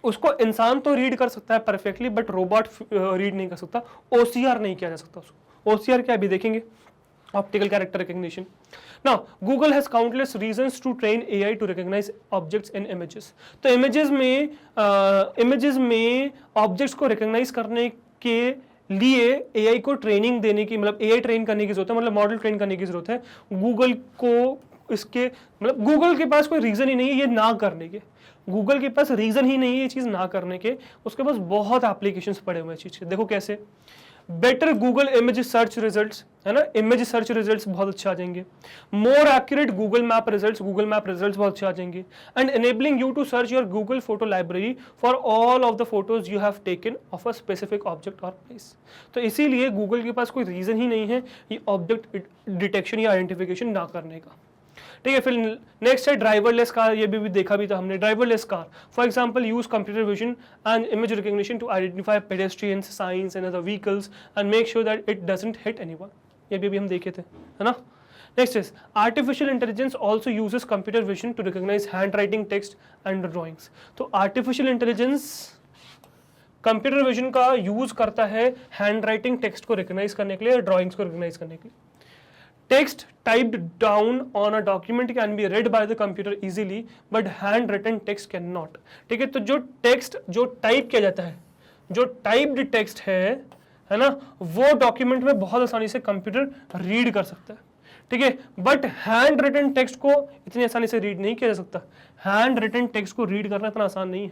उसको इंसान तो रीड कर सकता है परफेक्टली, बट रोबोट रीड नहीं कर सकता, OCR नहीं किया जा सकता उसको। OCR क्या अभी देखेंगे, optical character recognition. Now, Google has countless reasons to train AI to recognize objects in images। तो images में objects को recognize करने के लिए AI को ट्रेनिंग देने की, मतलब AI ट्रेन करने की जरूरत है, मतलब मॉडल ट्रेन करने की जरूरत है। गूगल को इसके मतलब गूगल के पास कोई रीजन ही नहीं है ये ना करने के, गूगल के पास रीजन ही नहीं है ये चीज ना करने के, उसके पास बहुत एप्लीकेशंस पड़े हुए हैं चीज के। देखो कैसे, better Google image search results, है ना, इमेज सर्च रिजल्ट्स बहुत अच्छे आ जाएंगे। More accurate Google map results बहुत अच्छे आ जाएंगे। And enabling you to search your Google photo library for all of the photos you have taken of a specific object और प्लेस। तो इसीलिए गूगल के पास कोई रीजन ही नहीं है ये ऑब्जेक्ट डिटेक्शन या आइडेंटिफिकेशन ना करने का, ठीक है। फिर नेक्स्ट है ड्राइवरलेस कार, ये भी देखा भी था हमने। Driverless car for example use computer vision and image recognition to identify pedestrians, signs and other vehicles and make sure that it doesn't hit anyone. ये भी हम देखे थे, है ना। Next is artificial intelligence also uses computer vision to recognize handwriting, text and drawings. तो artificial intelligence computer vision का use करता है हैंडराइटिंग टेक्स्ट को रिकॉग्नाइज करने के लिए, ड्राइंग्स को रिकॉग्नाइज करने के लिए. Text typed down on a document can be read by the computer easily but handwritten text can not. ठीक है, तो जो टेक्स्ट जो टाइप किया जाता है, जो टाइप्ड टेक्स्ट है ना, वो डॉक्यूमेंट में बहुत आसानी से कंप्यूटर रीड कर सकता है. ठीक है, बट हैंड रिटन टेक्स्ट को इतनी आसानी से रीड नहीं किया जा सकता. हैंड रिटन टेक्स्ट को रीड करना इतना आसान नहीं है.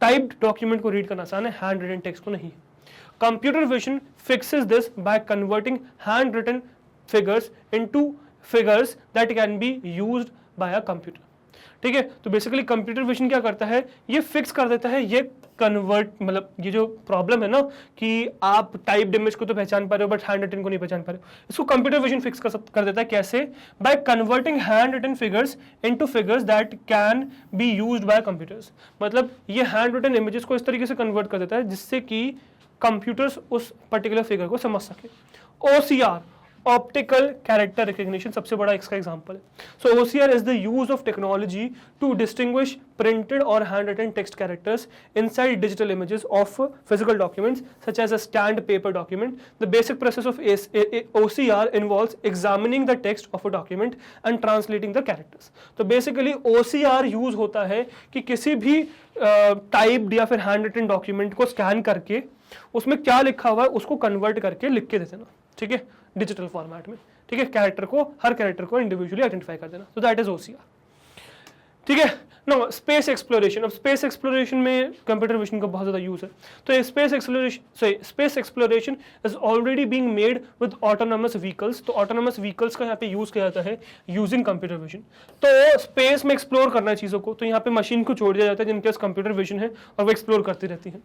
टाइप्ड डॉक्यूमेंट को रीड करना आसान है, हैंड रिटन टेक्स्ट को नहीं. Computer vision fixes this by converting handwritten figures into figures that can be used by a computer. ठीक है, तो बेसिकली कंप्यूटर विजन क्या करता है, ये फिक्स कर देता है, ये कन्वर्ट, मतलब ये जो प्रॉब्लम है ना कि आप टाइप्ड इमेज को तो पहचान पा रहे हो बट हैंड रिटन को नहीं पहचान पा रहे हो, इसको कंप्यूटर विजन फिक्स कर देता है. कैसे? By converting handwritten figures into figures that can be used by computers. मतलब ये हैंड रिटन इमेजेस को इस तरीके से कन्वर्ट कर देता है जिससे कि कंप्यूटर्स उस पर्टिकुलर फिगर को समझ सके. OCR, ऑप्टिकल कैरेक्टर रिकग्निशन, सबसे बड़ा इसका एग्जांपल है. So OCR is the use of technology to distinguish printed और handwritten text characters inside digital images of physical documents such as a stand paper document. The basic process of OCR involves examining the text of a document and translating the characters. तो basically OCR use होता है कि किसी भी typed या फिर handwritten document को scan करके उसमें क्या लिखा हुआ है उसको कन्वर्ट करके लिख के दे देना. ठीक है, डिजिटल फॉर्मेट में. ठीक है, कैरेक्टर को, हर कैरेक्टर को इंडिविजुअली आइडेंटिफाई कर देना. तो दैट इज OCR. ठीक है. No, space exploration. अब स्पेस एक्सप्लोरेशन में कंप्यूटर विजन का बहुत ज्यादा यूज है. तो space exploration is already being made with autonomous vehicles. तो ऑटोनोमस व्हीकल्स का यहाँ पे यूज किया जाता है यूजिंग कंप्यूटर विजन. तो स्पेस में एक्सप्लोर करना है चीजों को, तो यहाँ पे मशीन को छोड़ दिया जाता है जिनके पास कंप्यूटर विजन है और वो एक्सप्लोर करती रहती है.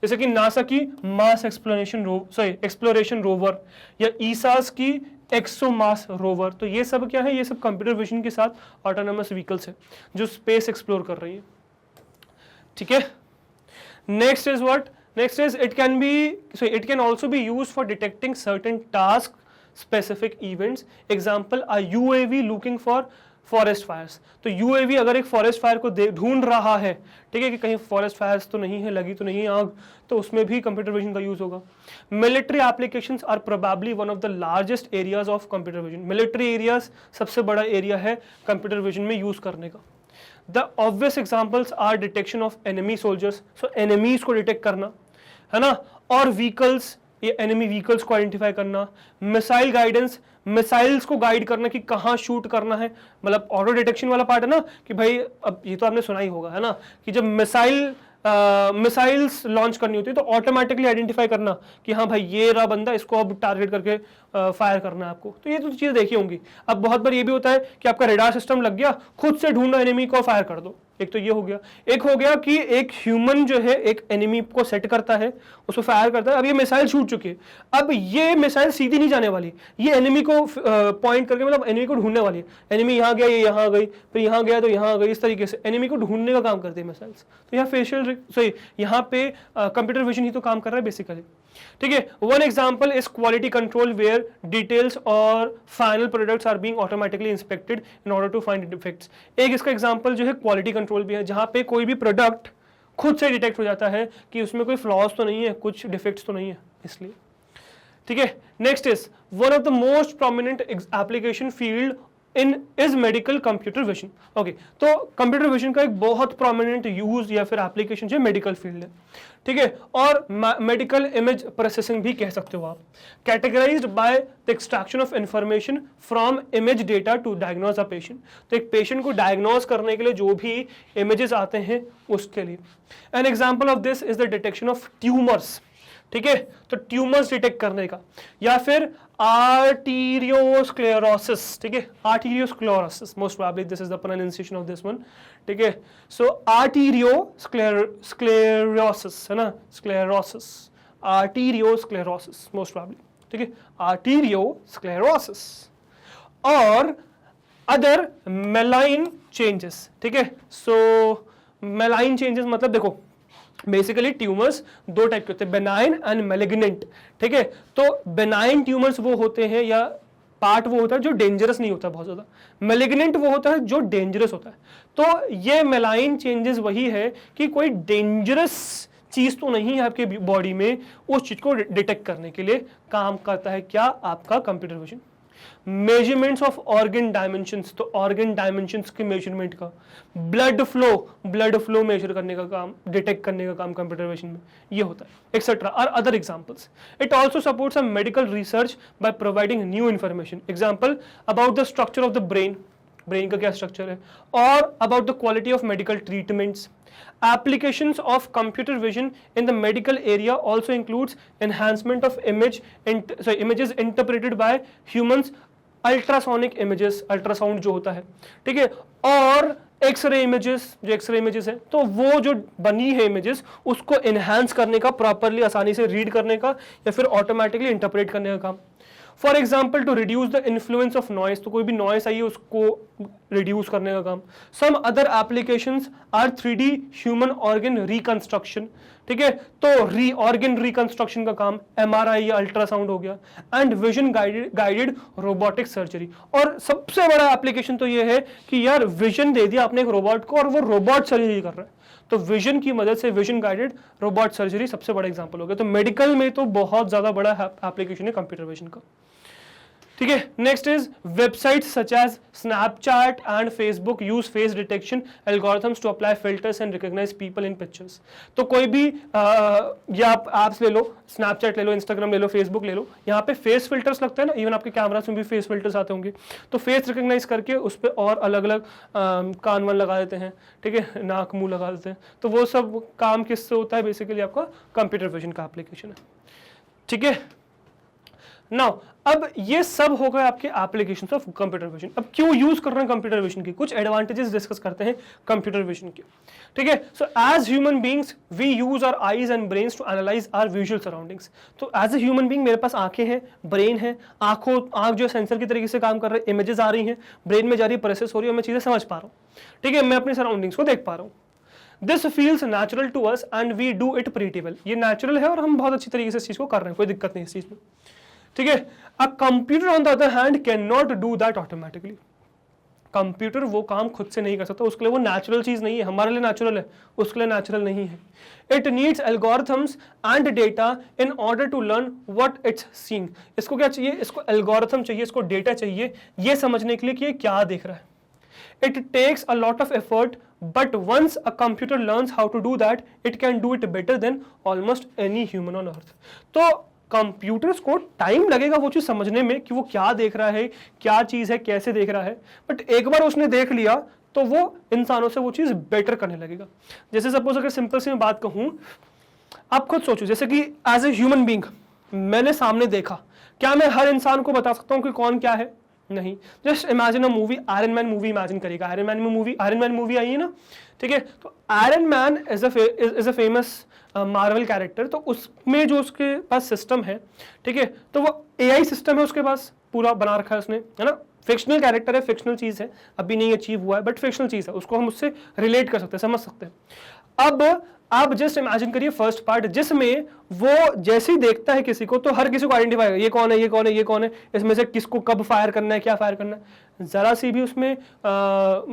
जैसे कि नासा की मार्स एक्सप्लोरेशन रोवर या ईसास की एक्सोमास रोवर. तो ये सब क्या है, ये सब कंप्यूटर विजन के साथ ऑटोनोमस व्हीकल्स है जो स्पेस एक्सप्लोर कर रही है. ठीक है. Next is what? Next is it can also be used for detecting certain task specific events. Example, a UAV looking for forest fires. तो UAV अगर एक फॉरेस्ट फायर को ढूंढ रहा है, ठीक है, कि कहीं फॉरेस्ट फायर्स तो नहीं है, लगी तो नहीं है आग, तो उसमें भी कंप्यूटर विजन का यूज होगा. Military applications are probably one of the largest areas of computer vision. Military areas सबसे बड़ा एरिया है कंप्यूटर विजन में यूज करने का. The obvious examples are detection of enemy soldiers. So enemies को detect करना है ना, और व्हीकल्स, ये एनिमी व्हीकल्स को आइडेंटिफाई करना. मिसाइल गाइडेंस, मिसाइल्स को गाइड करना कि कहाँ शूट करना है. मतलब ऑटो डिटेक्शन वाला पार्ट है ना कि भाई, अब ये तो आपने सुना ही होगा है ना कि जब मिसाइल्स लॉन्च करनी होती है तो ऑटोमेटिकली आइडेंटिफाई करना कि हाँ भाई ये रहा बंदा, इसको अब टारगेट करके फायर करना है आपको. तो ये तो चीज़ें देखी होंगी. अब बहुत बार ये भी होता है कि आपका रेडार सिस्टम लग गया, खुद से ढूंढो एनिमी को, फायर कर दो. एक तो ये हो गया. एक हो गया कि एक ह्यूमन जो है एक एनिमी को सेट करता है, उसको फायर करता है. अब ये मिसाइल छूट चुकी है, अब ये मिसाइल सीधी नहीं जाने वाली, ये एनिमी को पॉइंट करके, मतलब एनिमी को ढूंढने वाली है. एनिमी यहाँ गया, ये यहाँ गई, फिर यहाँ गया तो यहाँ गई, इस तरीके से एनिमी को ढूंढने का काम करते हैं मिसाइल्स. तो यहाँ यहाँ पे कंप्यूटर विजन ही तो काम कर रहा है बेसिकली. ठीक है. One example is quality control where details और final products are being automatically inspected in order to find defects. एक इसका एग्जांपल जो है क्वालिटी कंट्रोल भी है, जहां पे कोई भी प्रोडक्ट खुद से डिटेक्ट हो जाता है कि उसमें कोई फ्लॉज तो नहीं है, कुछ डिफेक्ट्स तो नहीं है, इसलिए. ठीक है. Next is one of the most prominent application field is medical computer vision. Okay, तो कंप्यूटर विजन का एक बहुत प्रोमिनेंट यूज या फिर एप्लीकेशन जो मेडिकल फील्ड है. ठीक है. और मेडिकल इमेज प्रोसेसिंग भी कह सकते हो आप. Categorised by the extraction of information from image data to diagnose a patient. तो एक पेशेंट को डायग्नोज करने के लिए जो भी इमेजेस आते हैं उसके लिए. An example of this is the detection of tumours. ठीक है. तो ट्यूमर्स डिटेक्ट करने का, या फिर आर्टीरियोस्क्लेरोसिस. ठीक है, arteriosclerosis, most probably this is the pronunciation of this one. ठीक है. सो आर्टीरियोस्क्लेरोसिस है ना, स्क्लेरोसिस, आर्टीरियोस्क्लेरोसिस मोस्ट प्रोबेबली. ठीक है, आर्टीरियोस्क्लेरोसिस. और अदर मेलाइन चेंजेस. ठीक है. सो मेलाइन चेंजेस मतलब देखो, बेसिकली ट्यूमर्स दो टाइप के होते हैं, बेनाइन एंड मैलिग्नेंट. ठीक है. तो बेनाइन ट्यूमर्स वो होते हैं या पार्ट वो होता है जो डेंजरस नहीं होता बहुत ज़्यादा, मैलिग्नेंट वो होता है जो डेंजरस होता है। तो ये मेलाइन चेंजेस वही है कि कोई डेंजरस चीज़ तो नहीं है आपके बॉडी में, उस चीज़ को डिटेक्ट करने के लिए काम करता है क्या, आपका computer vision. Measurements of organ dimensions, तो ऑर्गन डायमेंशंस के मेजरमेंट का, ब्लड फ्लो मेजर करने का काम, डिटेक्ट करने का काम कंप्यूटर विजन में ये होता है, etcetera are other examples. It also supports a medical research by providing new information, example about the structure of the brain, brain का क्या स्ट्रक्चर है, और about the quality of medical treatments. Applications of computer vision in the medical area also includes enhancement of images interpreted by humans, ultrasonic images, ultrasound जो होता है, ठीक है, और एक्सरे इमेजेस, जो एक्सरे इमेजेस है, तो वो जो बनी है इमेजेस उसको एनहांस करने का, प्रॉपरली आसानी से रीड करने का या फिर ऑटोमेटिकली इंटरप्रेट करने का काम। For example to reduce the influence of noise, तो कोई भी नॉइस आई है उसको रिड्यूस करने का काम। Some other applications are 3D human organ reconstruction, ठीक है, तो ऑर्गन रिकंस्ट्रक्शन का काम MRI या अल्ट्रासाउंड हो गया, and vision guided robotic surgery. और सबसे बड़ा एप्लीकेशन तो ये है कि यार विजन दे दिया आपने एक रोबोट को और वो रोबोट सर्जरी कर रहा है, तो विजन की मदद से विजन गाइडेड रोबोट सर्जरी सबसे बड़ा एग्जांपल हो गया। तो मेडिकल में तो बहुत ज्यादा बड़ा एप्लीकेशन है कंप्यूटर विजन का, ठीक है। Next is websites such as Snapchat and Facebook use face detection algorithms to apply filters and recognise people in pictures. तो कोई भी या आप ऐप्स ले लो, स्नैपचैट ले लो, इंस्टाग्राम ले लो, फेसबुक ले लो, यहाँ पे फेस फिल्टर्स लगते हैं ना, इवन आपके कैमरास में भी फेस फिल्टर्स आते होंगे, तो फेस रिकॉग्नाइज करके उस पर और अलग अलग कान वान लगा देते हैं, ठीक है, नाक मुंह लगा देते हैं, तो वो सब काम किससे होता है, बेसिकली आपका कंप्यूटर विजन का एप्लीकेशन है, ठीक है। नाउ अब ये सब हो गए आपके एप्लीकेशंस ऑफ कंप्यूटर विजन। अब क्यों यूज कर रहे हैं कंप्यूटर विजन की, कुछ एडवांटेजेस डिस्कस करते हैं कंप्यूटर विजन के, ठीक है। So as human beings we use our eyes and brains to analyse our visual surroundings. तो एज ए ह्यूमन बीइंग मेरे पास आंखें हैं, ब्रेन है, आंख जो सेंसर की तरीके से काम कर रहे हैं, इमेजेस आ रही हैं, ब्रेन में जा रही है, प्रोसेस हो रही है, मैं चीजें समझ पा रहा हूँ, ठीक है, मैं अपने सराउंडिंग्स को देख पा रहा हूँ। This feels natural to us and we do it pretty well, ये नेचुरल है और हम बहुत अच्छी तरीके से इस चीज को कर रहे हैं, कोई दिक्कत नहीं इस चीज में, ठीक है। A computer on the other hand can not do that automatically, computer वो काम खुद से नहीं कर सकता, उसके लिए वो नेचुरल चीज नहीं है, हमारे लिए नेचुरल है, उसके लिए नेचुरल नहीं है। It needs algorithms and data in order to learn what it's seeing. इसको क्या चाहिए, इसको एल्गोरिथम चाहिए, इसको डेटा चाहिए ये समझने के लिए कि ये क्या देख रहा है। It takes a lot of effort, but once a computer learns how to do that, it can do it better than almost any human on earth. तो कंप्यूटर्स को टाइम लगेगा वो चीज समझने में कि वो क्या देख रहा है, क्या चीज है, कैसे देख रहा है, बट एक बार उसने देख लिया तो वो इंसानों से वो चीज बेटर करने लगेगा। जैसे सपोज अगर सिंपल सी मैं बात कहूं, आप खुद सोचो, जैसे कि एज ए ह्यूमन बीइंग मैंने सामने देखा, क्या मैं हर इंसान को बता सकता हूं कि कौन क्या है? नहीं। Just imagine a movie, iron man movie imagine करिएगा, आयरन मैन मूवी आई है ना, ठीक है, तो iron man is a famous Marvel character, तो उसमें जो उसके पास सिस्टम है, ठीक है, तो वो AI सिस्टम है उसके पास, पूरा बना रखा है उसने, है ना, फिक्शनल कैरेक्टर है, फिक्शनल चीज है, अभी नहीं अचीव हुआ है, बट फिक्शनल चीज है, उसको हम उससे रिलेट कर सकते हैं, समझ सकते हैं। अब आप जस्ट इमेजिन करिए फर्स्ट पार्ट, जिसमें वो जैसे ही देखता है किसी को तो हर किसी को आइडेंटिफाई करेगा, ये कौन है, ये कौन है, ये कौन है, इसमें से किसको कब फायर करना है, क्या फायर करना है, जरा सी भी उसमें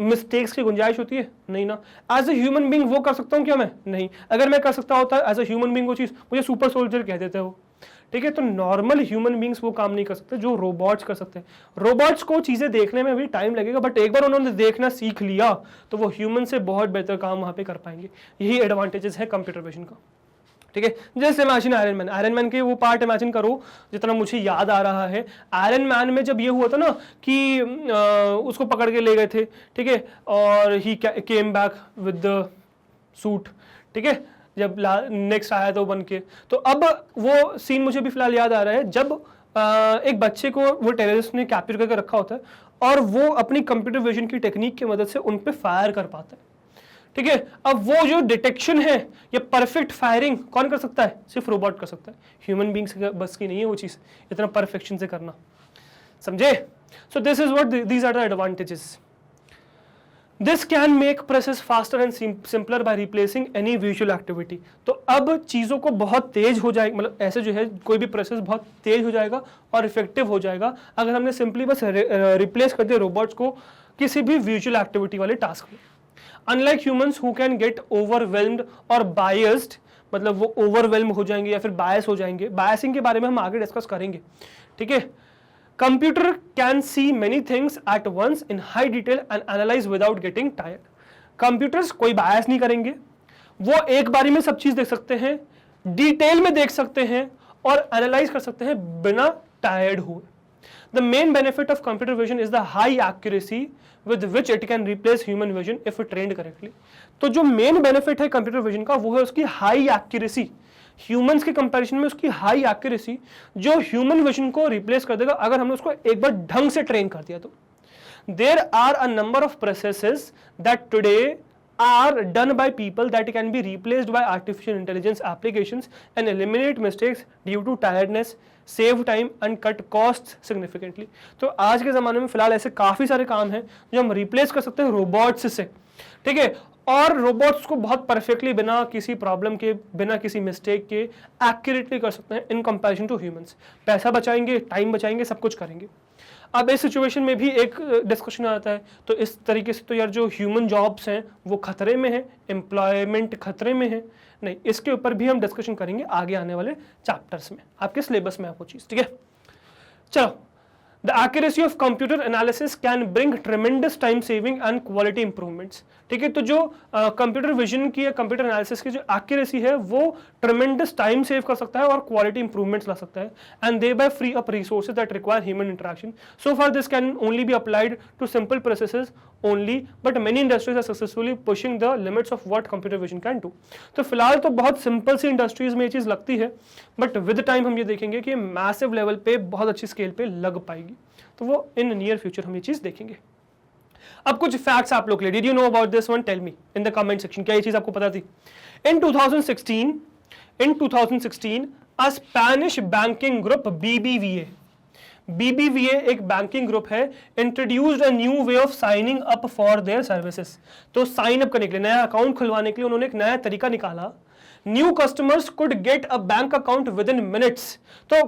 मिस्टेक्स की गुंजाइश होती है? नहीं ना। एज ए ह्यूमन बीइंग वो कर सकता हूँ क्या मैं? नहीं। अगर मैं कर सकता होता एज ए ह्यूमन बीइंग वो चीज, मुझे सुपर सोल्जर कह देते हो, ठीक है। तो नॉर्मल ह्यूमन बींग्स वो काम नहीं कर सकते जो रोबोट्स कर सकते हैं। रोबोट्स को चीजें देखने में भी टाइम लगेगा, बट एक बार उन्होंने देखना सीख लिया तो वो ह्यूमन से बहुत बेहतर काम वहां पे कर पाएंगे। यही एडवांटेजेस है कंप्यूटर विजन का, ठीक है। जैसे इमेजिन आयरन मैन के वो पार्ट इमेजिन करो, जितना मुझे याद आ रहा है, आयरन मैन में जब ये हुआ था ना कि उसको पकड़ के ले गए थे, ठीक है, और he came back with the suit, ठीक है, जब नेक्स्ट आया था वो बन के, तो अब वो सीन मुझे भी फिलहाल याद आ रहा है, जब एक बच्चे को वो टेररिस्ट ने कैप्चर करके रखा होता है और वो अपनी कंप्यूटर विजन की टेक्निक की मदद से उन पे फायर कर पाता है, ठीक है। अब वो जो डिटेक्शन है या परफेक्ट फायरिंग कौन कर सकता है? सिर्फ रोबोट कर सकता है, ह्यूमन बीइंग्स बस की नहीं है वो चीज इतना परफेक्शन से करना, समझे? So this is what these are the advantages. This can make process faster and simpler by replacing any visual activity. तो अब चीज़ों को बहुत तेज हो जाएगा, मतलब ऐसे जो है कोई भी प्रोसेस बहुत तेज हो जाएगा और इफेक्टिव हो जाएगा अगर हमने सिंपली बस रिप्लेस कर दिया रोबोट्स को किसी भी विजुअल एक्टिविटी वाले टास्क में। Unlike humans who can get overwhelmed और बायस्ड, मतलब वो ओवरवेल्म हो जाएंगे या फिर बायस हो जाएंगे। बायसिंग के बारे में हम आगे डिस्कस करेंगे, ठीक है। Computer can see many things at once in high detail and analyse without getting tired. Computers कोई बायस नहीं करेंगे, वो एक बारी में सब चीज देख सकते हैं, डिटेल में देख सकते हैं और एनालाइज कर सकते हैं बिना टायर्ड हुए। The main benefit of computer vision is the high accuracy with which it can replace human vision if trained correctly। तो जो मेन बेनिफिट है कंप्यूटर विजन का वो है उसकी हाई एक्यूरेसी, ह्यूमंस के कंपैरिजन में उसकी हाई एक्यूरेसी जो ह्यूमन विजन को रिप्लेस कर देगा अगर हमने उसको एक बार ढंग से ट्रेन कर दिया तो। There are a number of processes that today are done by people that can be replaced by artificial intelligence applications and eliminate mistakes due to tiredness, save time and cut costs significantly। तो आज के ज़माने में फिलहाल ऐसे काफ़ी सारे काम हैं जो हम रिप्लेस कर सकते हैं रोबोट्स से, ठीक है, और रोबोट्स को बहुत परफेक्टली बिना किसी प्रॉब्लम के, बिना किसी मिस्टेक के एक्यूरेटली कर सकते हैं इन कंपैरिजन टू ह्यूमंस। पैसा बचाएंगे, टाइम बचाएंगे, सब कुछ करेंगे। अब इस सिचुएशन में भी एक डिस्कशन आता है, तो इस तरीके से तो यार जो ह्यूमन जॉब्स हैं वो खतरे में हैं, एम्प्लॉयमेंट खतरे में है, नहीं, इसके ऊपर भी हम डिस्कशन करेंगे आगे आने वाले चैप्टर्स में, आपके सिलेबस में है वो चीज़, ठीक है। चलो, the accuracy of computer analysis can bring ट्रेमेंडस time saving and quality improvements, ठीक है। तो जो कंप्यूटर विजन की या कंप्यूटर एनालिसिस की जो एक्यूरेसी है वो ट्रेमेंडस टाइम सेव कर सकता है और क्वालिटी इंप्रूवमेंट्स ला सकता है, and they by free up resources that require human interaction. So far this can only be applied to simple processes only, but many industries are successfully pushing the limits of what computer vision can do. तो फिलहाल तो बहुत simple सी industries में ये चीज़ लगती है, but with time हम ये देखेंगे कि मैसिव लेवल पे बहुत अच्छी स्केल पे लग पाएगी, तो वो इन नियर फ्यूचर हम ये चीज़ देखेंगे। अब कुछ फैक्ट्स आप लोग ले, did you know about this one, tell me in the comment section, क्या ये चीज़ आपको पता थी? In 2016 a Spanish banking group BBVA एक बैंकिंग ग्रुप है, introduced a new way of signing up for their services. तो साइन अप करने के लिए, नया अकाउंट खुलवाने के लिए उन्होंने एक नया तरीका निकाला। New customers could get a bank account with in minutes, तो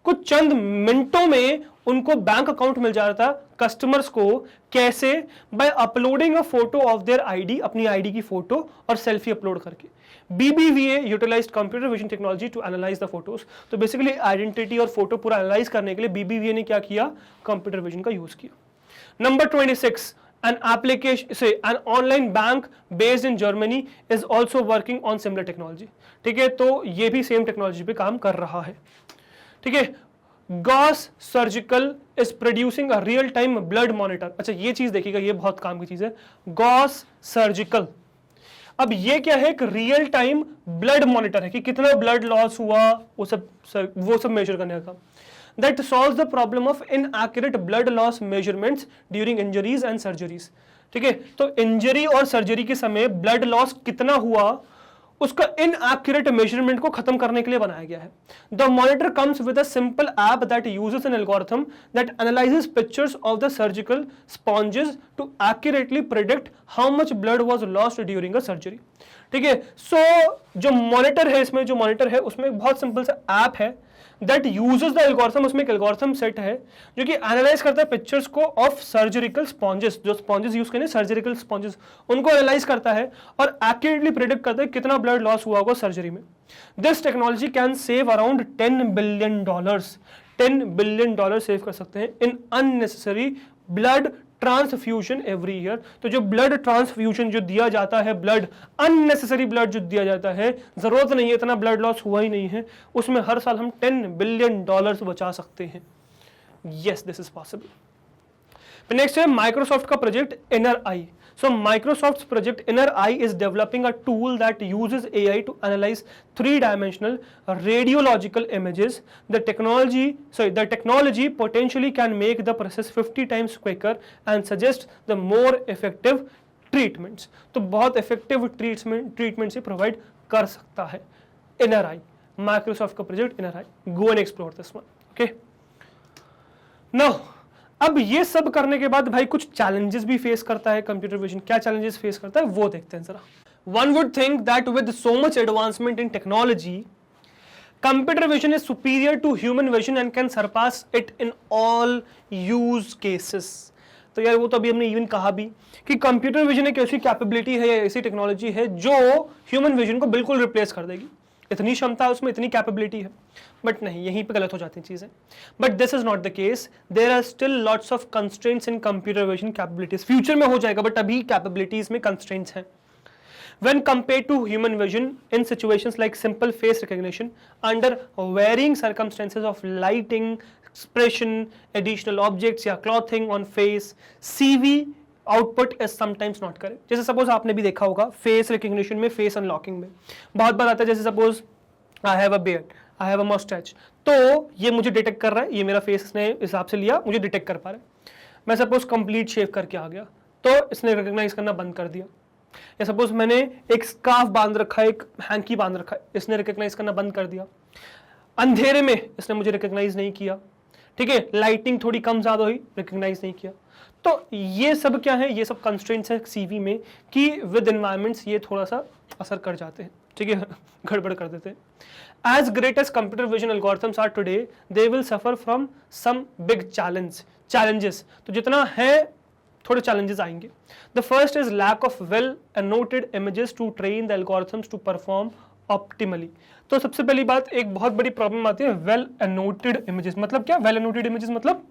कुछ चंद मिनटों में उनको बैंक अकाउंट मिल जा रहा था कस्टमर्स को। कैसे? By uploading a photo of their ID, अपनी आईडी की फोटो और सेल्फी अपलोड करके। BBVA utilised computer vision technology to analyse the photos. तो बेसिकली आइडेंटिटी और फोटो पूरा एनालाइज करने के लिए BBVA ने क्या किया? कंप्यूटर विजन का यूज किया। Number 26, an online bank based in Germany is also working on similar technology, ठीक है, तो ये भी सेम टेक्नोलॉजी पे काम कर रहा है, ठीक है। Gauss Surgical is producing a real time blood monitor। अच्छा, ये चीज देखिएगा, ये बहुत काम की चीज है, Gauss Surgical। अब ये क्या है? एक रियल टाइम ब्लड मॉनिटर है कि कितना ब्लड लॉस हुआ, वो सब मेजर करने का काम। That solves the problem of inaccurate blood loss measurements during injuries and surgeries, ठीक है। तो इंजरी और सर्जरी के समय ब्लड लॉस कितना हुआ उसका इनएक्यूरेट मेजरमेंट को खत्म करने के लिए बनाया गया है। The monitor comes with a simple app that uses an algorithm that analyses pictures of the surgical sponges to accurately predict how much blood was lost during a surgery, ठीक है। सो जो मॉनिटर है, इसमें जो मॉनिटर है उसमें एक बहुत सिंपल सा ऐप है दैट यूजेस द एल्गोरिथम, उसमें एक एल्गोरिथम सेट है जो कि एनालाइज करता है पिक्चर्स को ऑफ सर्जिकल स्पॉन्जेस, जो स्पॉन्जेस यूज करने सर्जिकल स्पॉन्जेस, उनको एनालाइज करता है और एक्यूरेटली प्रेडिक्ट करता है कितना ब्लड लॉस हुआ होगा सर्जरी में। This technology can save around $10 billion, $10 billion save कर सकते हैं in unnecessary blood transfusion every year. तो जो ब्लड ट्रांसफ्यूजन जो दिया जाता है, ब्लड अननेसेसरी ब्लड जो दिया जाता है, जरूरत नहीं है, इतना ब्लड लॉस हुआ ही नहीं है, उसमें हर साल हम $10 बिलियन बचा सकते हैं। Yes, this is possible. Next है माइक्रोसॉफ्ट का project inner I. So Microsoft's project Inner Eye is developing a tool that uses AI to analyze three-dimensional radiological images. The technology potentially can make the process 50 times quicker and suggest the more effective treatments. तो बहुत effective treatment से provide कर सकता है Inner Eye, Microsoft का project Inner Eye. Go and explore this one. Okay. Now, अब ये सब करने के बाद भाई कुछ चैलेंजेस भी फेस करता है कंप्यूटर विजन। क्या चैलेंजेस फेस करता है वो देखते हैं जरा। One would think that with so much advancement in technology, computer vision is superior to human vision and can surpass it in all use cases. तो यार वो तो अभी हमने इवन कहा भी कि कंप्यूटर विजन एक ऐसी कैपेबिलिटी है या ऐसी टेक्नोलॉजी है जो ह्यूमन विजन को बिल्कुल रिप्लेस कर देगी। इतनी क्षमता है उसमें, इतनी कैपेबिलिटी है। बट नहीं, यहीं पे गलत हो जाती हैं चीजें। But this is not the case, there are still lots of constraints in computer vision capabilities. Future में हो जाएगा बट अभी कैपेबिलिटीज में कंस्ट्रेंट्स हैं। When compared to human vision in situations like simple face recognition under varying circumstances of lighting, expression, additional objects या clothing on face, CV output is sometimes not correct। जैसे suppose आपने भी देखा होगा face recognition में, face unlocking में बहुत बार आता है, जैसे suppose I have a beard, I have a moustache, तो ये मुझे डिटेक्ट कर रहा है, ये मेरा फेस ने हिसाब से लिया, मुझे डिटेक्ट कर पा रहा है। मैं सपोज कंप्लीट शेव करके आ गया तो इसने रिकग्नाइज करना बंद कर दिया। या सपोज मैंने एक स्कार्फ बांध रखा है, एक हैंकी बांध रखा है, इसने रिकग्नाइज करना बंद कर दिया। अंधेरे में इसने मुझे रिकग्नाइज नहीं किया, ठीक है, लाइटिंग थोड़ी कम ज्यादा हुई, रिकग्नाइज नहीं किया। तो ये सब क्या है, ये सब कंस्ट्रेंट्स है सीवी में कि विद एनवायरमेंट्स ये थोड़ा सा असर कर जाते हैं, ठीक है, गड़बड़ कर देते हैं। As great as computer vision algorithms are today, they will suffer from some big challenges. तो जितना है थोड़े चैलेंजेस आएंगे। The first is lack of well annotated images to train the algorithms to perform optimally. तो सबसे पहली बात, एक बहुत बड़ी प्रॉब्लम आती है वेल एनोटेड इमेजेस। मतलब क्या वेल एनोटेड इमेजेस? मतलब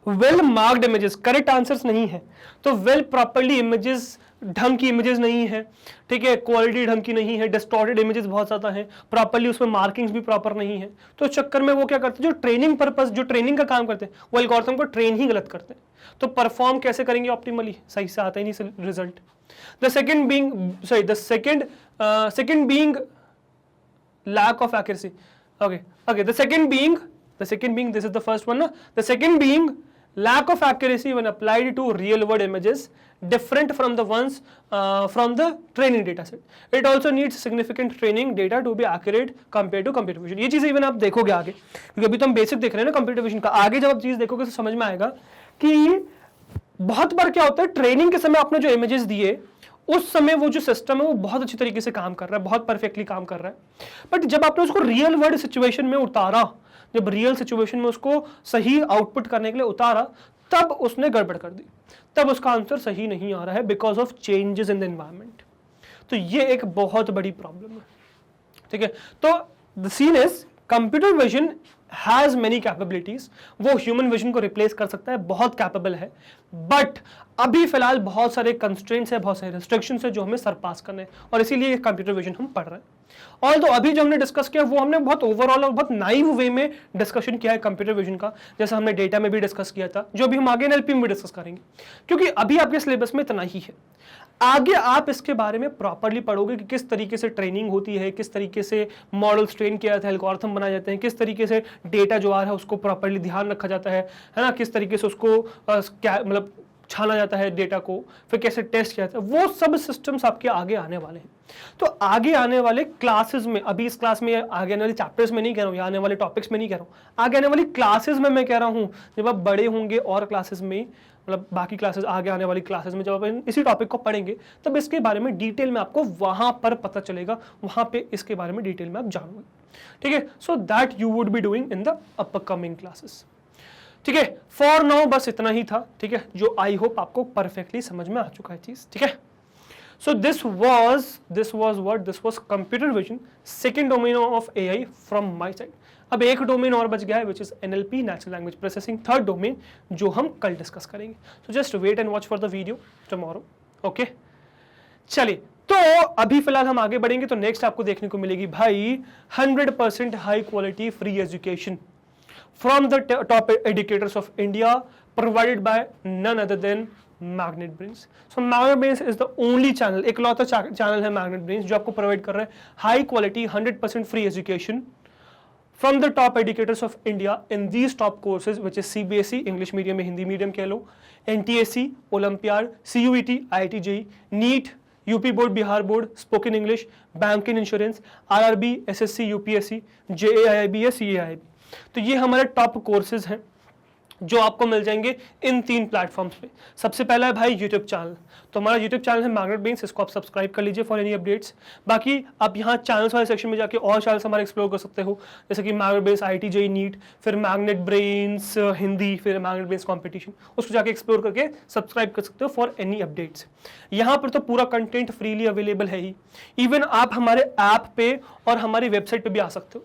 well marked images, correct answers नहीं है। तो वेल प्रॉपर्ली इमेजेस, ढंग की इमेजेस नहीं है, ठीक है, क्वालिटी ढंग की नहीं है, डिस्टॉर्टेड इमेजेस बहुत ज्यादा हैं, प्रॉपर्ली उसमें मार्किंग्स भी प्रॉपर नहीं है। तो चक्कर में वो क्या करते हैं, जो ट्रेनिंग पर्पस, जो ट्रेनिंग का काम करते हैं, वो एल्गोरिथम को ट्रेन ही गलत करते हैं। तो परफॉर्म कैसे करेंगे ऑप्टिमली? सही से आता ही नहीं result. The second being lack of accuracy. Okay, the second being, this is the first one, the second being lack of accuracy when applied to real world images different from the ones from the training data set. It also needs significant training data to be accurate compared to computer vision. ये चीजें even आप देखोगे आगे, क्योंकि अभी तो हम basic देख रहे हैं ना कंप्यूटर विजन का। आगे जब आप चीज देखोगे तो समझ में आएगा कि बहुत बार क्या होता है, ट्रेनिंग के समय आपने जो इमेजेस दिए उस समय वो जो सिस्टम है वो बहुत अच्छी तरीके से काम कर रहा है, बहुत परफेक्टली काम कर रहा है। बट जब आपने उसको रियल वर्ल्ड सिचुएशन में उतारा, जब रियल सिचुएशन में उसको सही आउटपुट करने के लिए उतारा, तब उसने गड़बड़ कर दी, तब उसका आंसर सही नहीं आ रहा है because of changes in the environment. तो ये एक बहुत बड़ी प्रॉब्लम है, ठीक है। तो the scene is computer vision has many capabilities, वो ह्यूमन विजन को रिप्लेस कर सकता है, बहुत कैपेबल है। बट अभी फिलहाल बहुत सारे कंस्ट्रेंट्स है, बहुत सारे रेस्ट्रिक्शंस है जो हमें सरपास करने हैं, और इसीलिए कंप्यूटर विजन हम पढ़ रहे हैं। और तो अभी जो हमने डिस्कस किया वो हमने बहुत ओवरऑल और बहुत नाइव वे में डिस्कशन किया है कंप्यूटर विजन का, जैसा हमने डेटा में भी डिस्कस किया था, जो अभी हम आगे एनएलपी में भी डिस्कस करेंगे, क्योंकि अभी आपके सिलेबस में इतना ही है। आगे आप इसके बारे में प्रॉपर्ली पढ़ोगे कि किस तरीके से ट्रेनिंग होती है, किस तरीके से मॉडल्स ट्रेन किया जाता है, एल्गोरिथम बनाए जाते हैं, किस तरीके से डेटा जो आ रहा है उसको प्रॉपर्ली ध्यान रखा जाता है ना, किस तरीके से उसको मतलब छाना जाता है डेटा को, फिर कैसे टेस्ट किया जाता है, वो सब सिस्टम्स आपके आगे आने वाले हैं। तो आगे आने वाले क्लासेस में, अभी इस क्लास में, आगे आने वाले चैप्टर्स में नहीं कह रहा हूँ, या आने वाले टॉपिक्स में नहीं कह रहा हूँ, आगे आने वाली क्लासेस में मैं कह रहा हूँ, जब आप बड़े होंगे और क्लासेस में, मतलब बाकी क्लासेस, आगे आने वाली क्लासेस में जब आप इसी टॉपिक को पढ़ेंगे, तब इसके बारे में डिटेल में आपको वहां पर पता चलेगा, वहां पे इसके बारे में डिटेल में आप जानोगे, ठीक है। So that you would be doing in the upcoming classes, ठीक है। फॉर नाउ बस इतना ही था, ठीक है, जो आई होप आपको परफेक्टली समझ में आ चुका है चीज, ठीक है। So this was computer vision, second domain of AI from my side. अब एक डोमेन और बच गया है which is NLP, natural language processing, third domain, जो हम कल डिस्कस करेंगे। So just wait and watch for the video tomorrow, okay. चलिए, तो अभी फिलहाल हम आगे बढ़ेंगे, तो नेक्स्ट आपको देखने को मिलेगी भाई 100% high quality free education from the top educators of India, provided by none other than Magnet Brains. So Magnet Brains is the only channel, एकलौता चैनल है Magnet Brains जो आपको प्रोवाइड कर रहा है high quality 100% free education from the top educators of India in these top courses, which is CBSE, English medium या Hindi medium कह लो, NTSC, Olympiad, CUET, IIT JEE, NEET, UP board, Bihar board, spoken English, banking, insurance, RRB, SSC, UPSC, JAIIB या CAIIB। तो ये हमारे top courses हैं, जो आपको मिल जाएंगे इन 3 प्लेटफॉर्म्स पे। सबसे पहला है भाई यूट्यूब चैनल। तो हमारा यूट्यूब चैनल है मैग्नेट ब्रेन्स, इसको आप सब्सक्राइब कर लीजिए फॉर एनी अपडेट्स। बाकी आप यहाँ चैनल्स वाले सेक्शन में जाके और चैनल्स हमारे एक्सप्लोर कर सकते हो, जैसे कि magnet brains IIT JEE NEET, फिर मैग्नेट ब्रेन्स हिंदी, फिर मैग्नेट ब्रेन्स कॉम्पिटिशन, उसको जाके एक्सप्लोर करके सब्सक्राइब कर सकते हो फॉर एनी अपडेट्स। यहाँ पर तो पूरा कंटेंट फ्रीली अवेलेबल है ही, इवन आप हमारे ऐप पे और हमारी वेबसाइट पे भी आ सकते हो।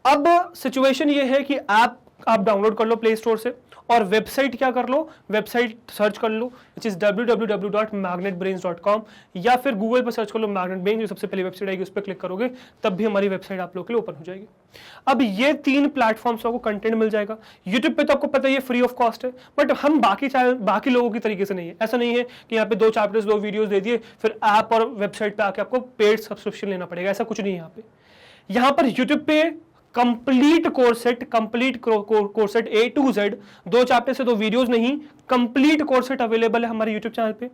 अब सिचुएशन ये है कि ऐप आप डाउनलोड कर लो प्ले स्टोर से, और वेबसाइट क्या कर लो, वेबसाइट सर्च कर लो विच इज www.magnetbrains.com, या फिर गूगल पर सर्च कर लो मैग्नेट ब्रेन्स, जो सबसे पहली वेबसाइट आएगी उस पर क्लिक करोगे तब भी हमारी वेबसाइट आप लोग के लिए ओपन हो जाएगी। अब ये 3 प्लेटफॉर्म्स आपको कंटेंट मिल जाएगा। यूट्यूब पे तो आपको पता है ये फ्री ऑफ कॉस्ट है, बट हम बाकी चैनल बाकी लोगों की तरीके से नहीं है। ऐसा नहीं है कि यहाँ पे 2 चैप्टर्स 2 वीडियोस दे दिए फिर ऐप और वेबसाइट पे आके आपको पेड सब्सक्रिप्शन लेना पड़ेगा, ऐसा कुछ नहीं है यहाँ पे। यहाँ पर यूट्यूब पे complete course set A to Z, 2 chapter से 2 वीडियोस नहीं, कंप्लीट कोर्स सेट अवेलेबल है हमारे यूट्यूब चैनल पे,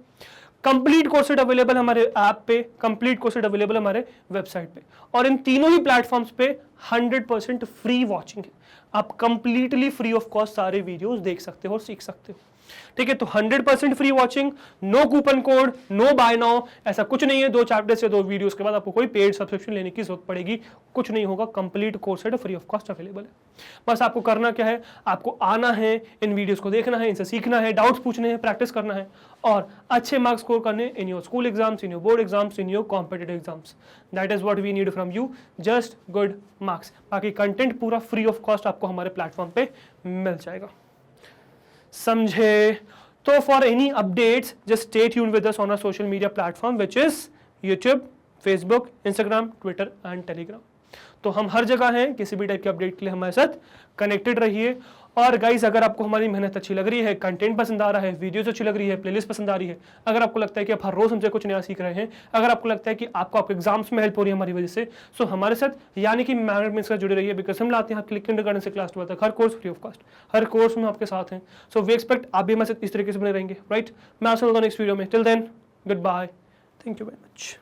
कंप्लीट कोर्स सेट अवेलेबल हमारे ऐप पे, कंप्लीट कोर्स सेट अवेलेबल हमारे वेबसाइट पे, और इन तीनों ही प्लेटफॉर्म्स पे 100% फ्री वॉचिंग है। आप कंप्लीटली फ्री ऑफ कॉस्ट सारे वीडियोस देख सकते हो और सीख सकते हो। ठीक है, तो 100% free watching, no coupon code, no buy now, ऐसा कुछ नहीं है। 2 चैप्टर से 2 वीडियोस के बाद आपको कोई पेड सब्सक्रिप्शन लेने की जरूरत पड़ेगी, कुछ नहीं होगा। कंप्लीट कोर्स है फ्री ऑफ कॉस्ट अवेलेबल है। बस आपको करना क्या है, आपको आना है, इन वीडियोस को देखना है, इनसे सीखना है, डाउट्स पूछने हैं, प्रैक्टिस करना है और अच्छे मार्क्स स्कोर करने in your school exams, in your board exams, in your competitive exams. That is what we need from you, just good marks. बाकी कंटेंट पूरा फ्री ऑफ कॉस्ट आपको हमारे प्लेटफॉर्म पे मिल जाएगा, समझे? तो for any updates just stay tuned with us on our social media platform which is YouTube, Facebook, Instagram, Twitter and Telegram। तो हम हर जगह हैं, किसी भी टाइप के अपडेट के लिए हमारे साथ कनेक्टेड रहिए। और गाइज अगर आपको हमारी मेहनत अच्छी लग रही है, कंटेंट पसंद आ रहा है, वीडियोस अच्छी लग रही है, प्लेलिस्ट पसंद आ रही है, अगर आपको लगता है कि आप हर रोज हमसे कुछ नया सीख रहे हैं, अगर आपको लगता है कि आपको आपके एग्जाम्स में हेल्प हो रही है हमारी वजह से, सो हमारे साथ यानी कि मैग्नेट ब्रेन्स का जुड़े रहिए, बिकॉज हम लाते हैं आपके लिए किंडरगार्टन से क्लास 12 तक हर कोर्स फ्री ऑफ कॉस्ट, हर कोर्स में आपके साथ हैं। सो वी एक्सपेक्ट आप भी हमारे साथ इस तरीके से बने रहेंगे, राइट? मैं आपसे मिलता हूं नेक्स्ट वीडियो में। Till then goodbye, thank you very much.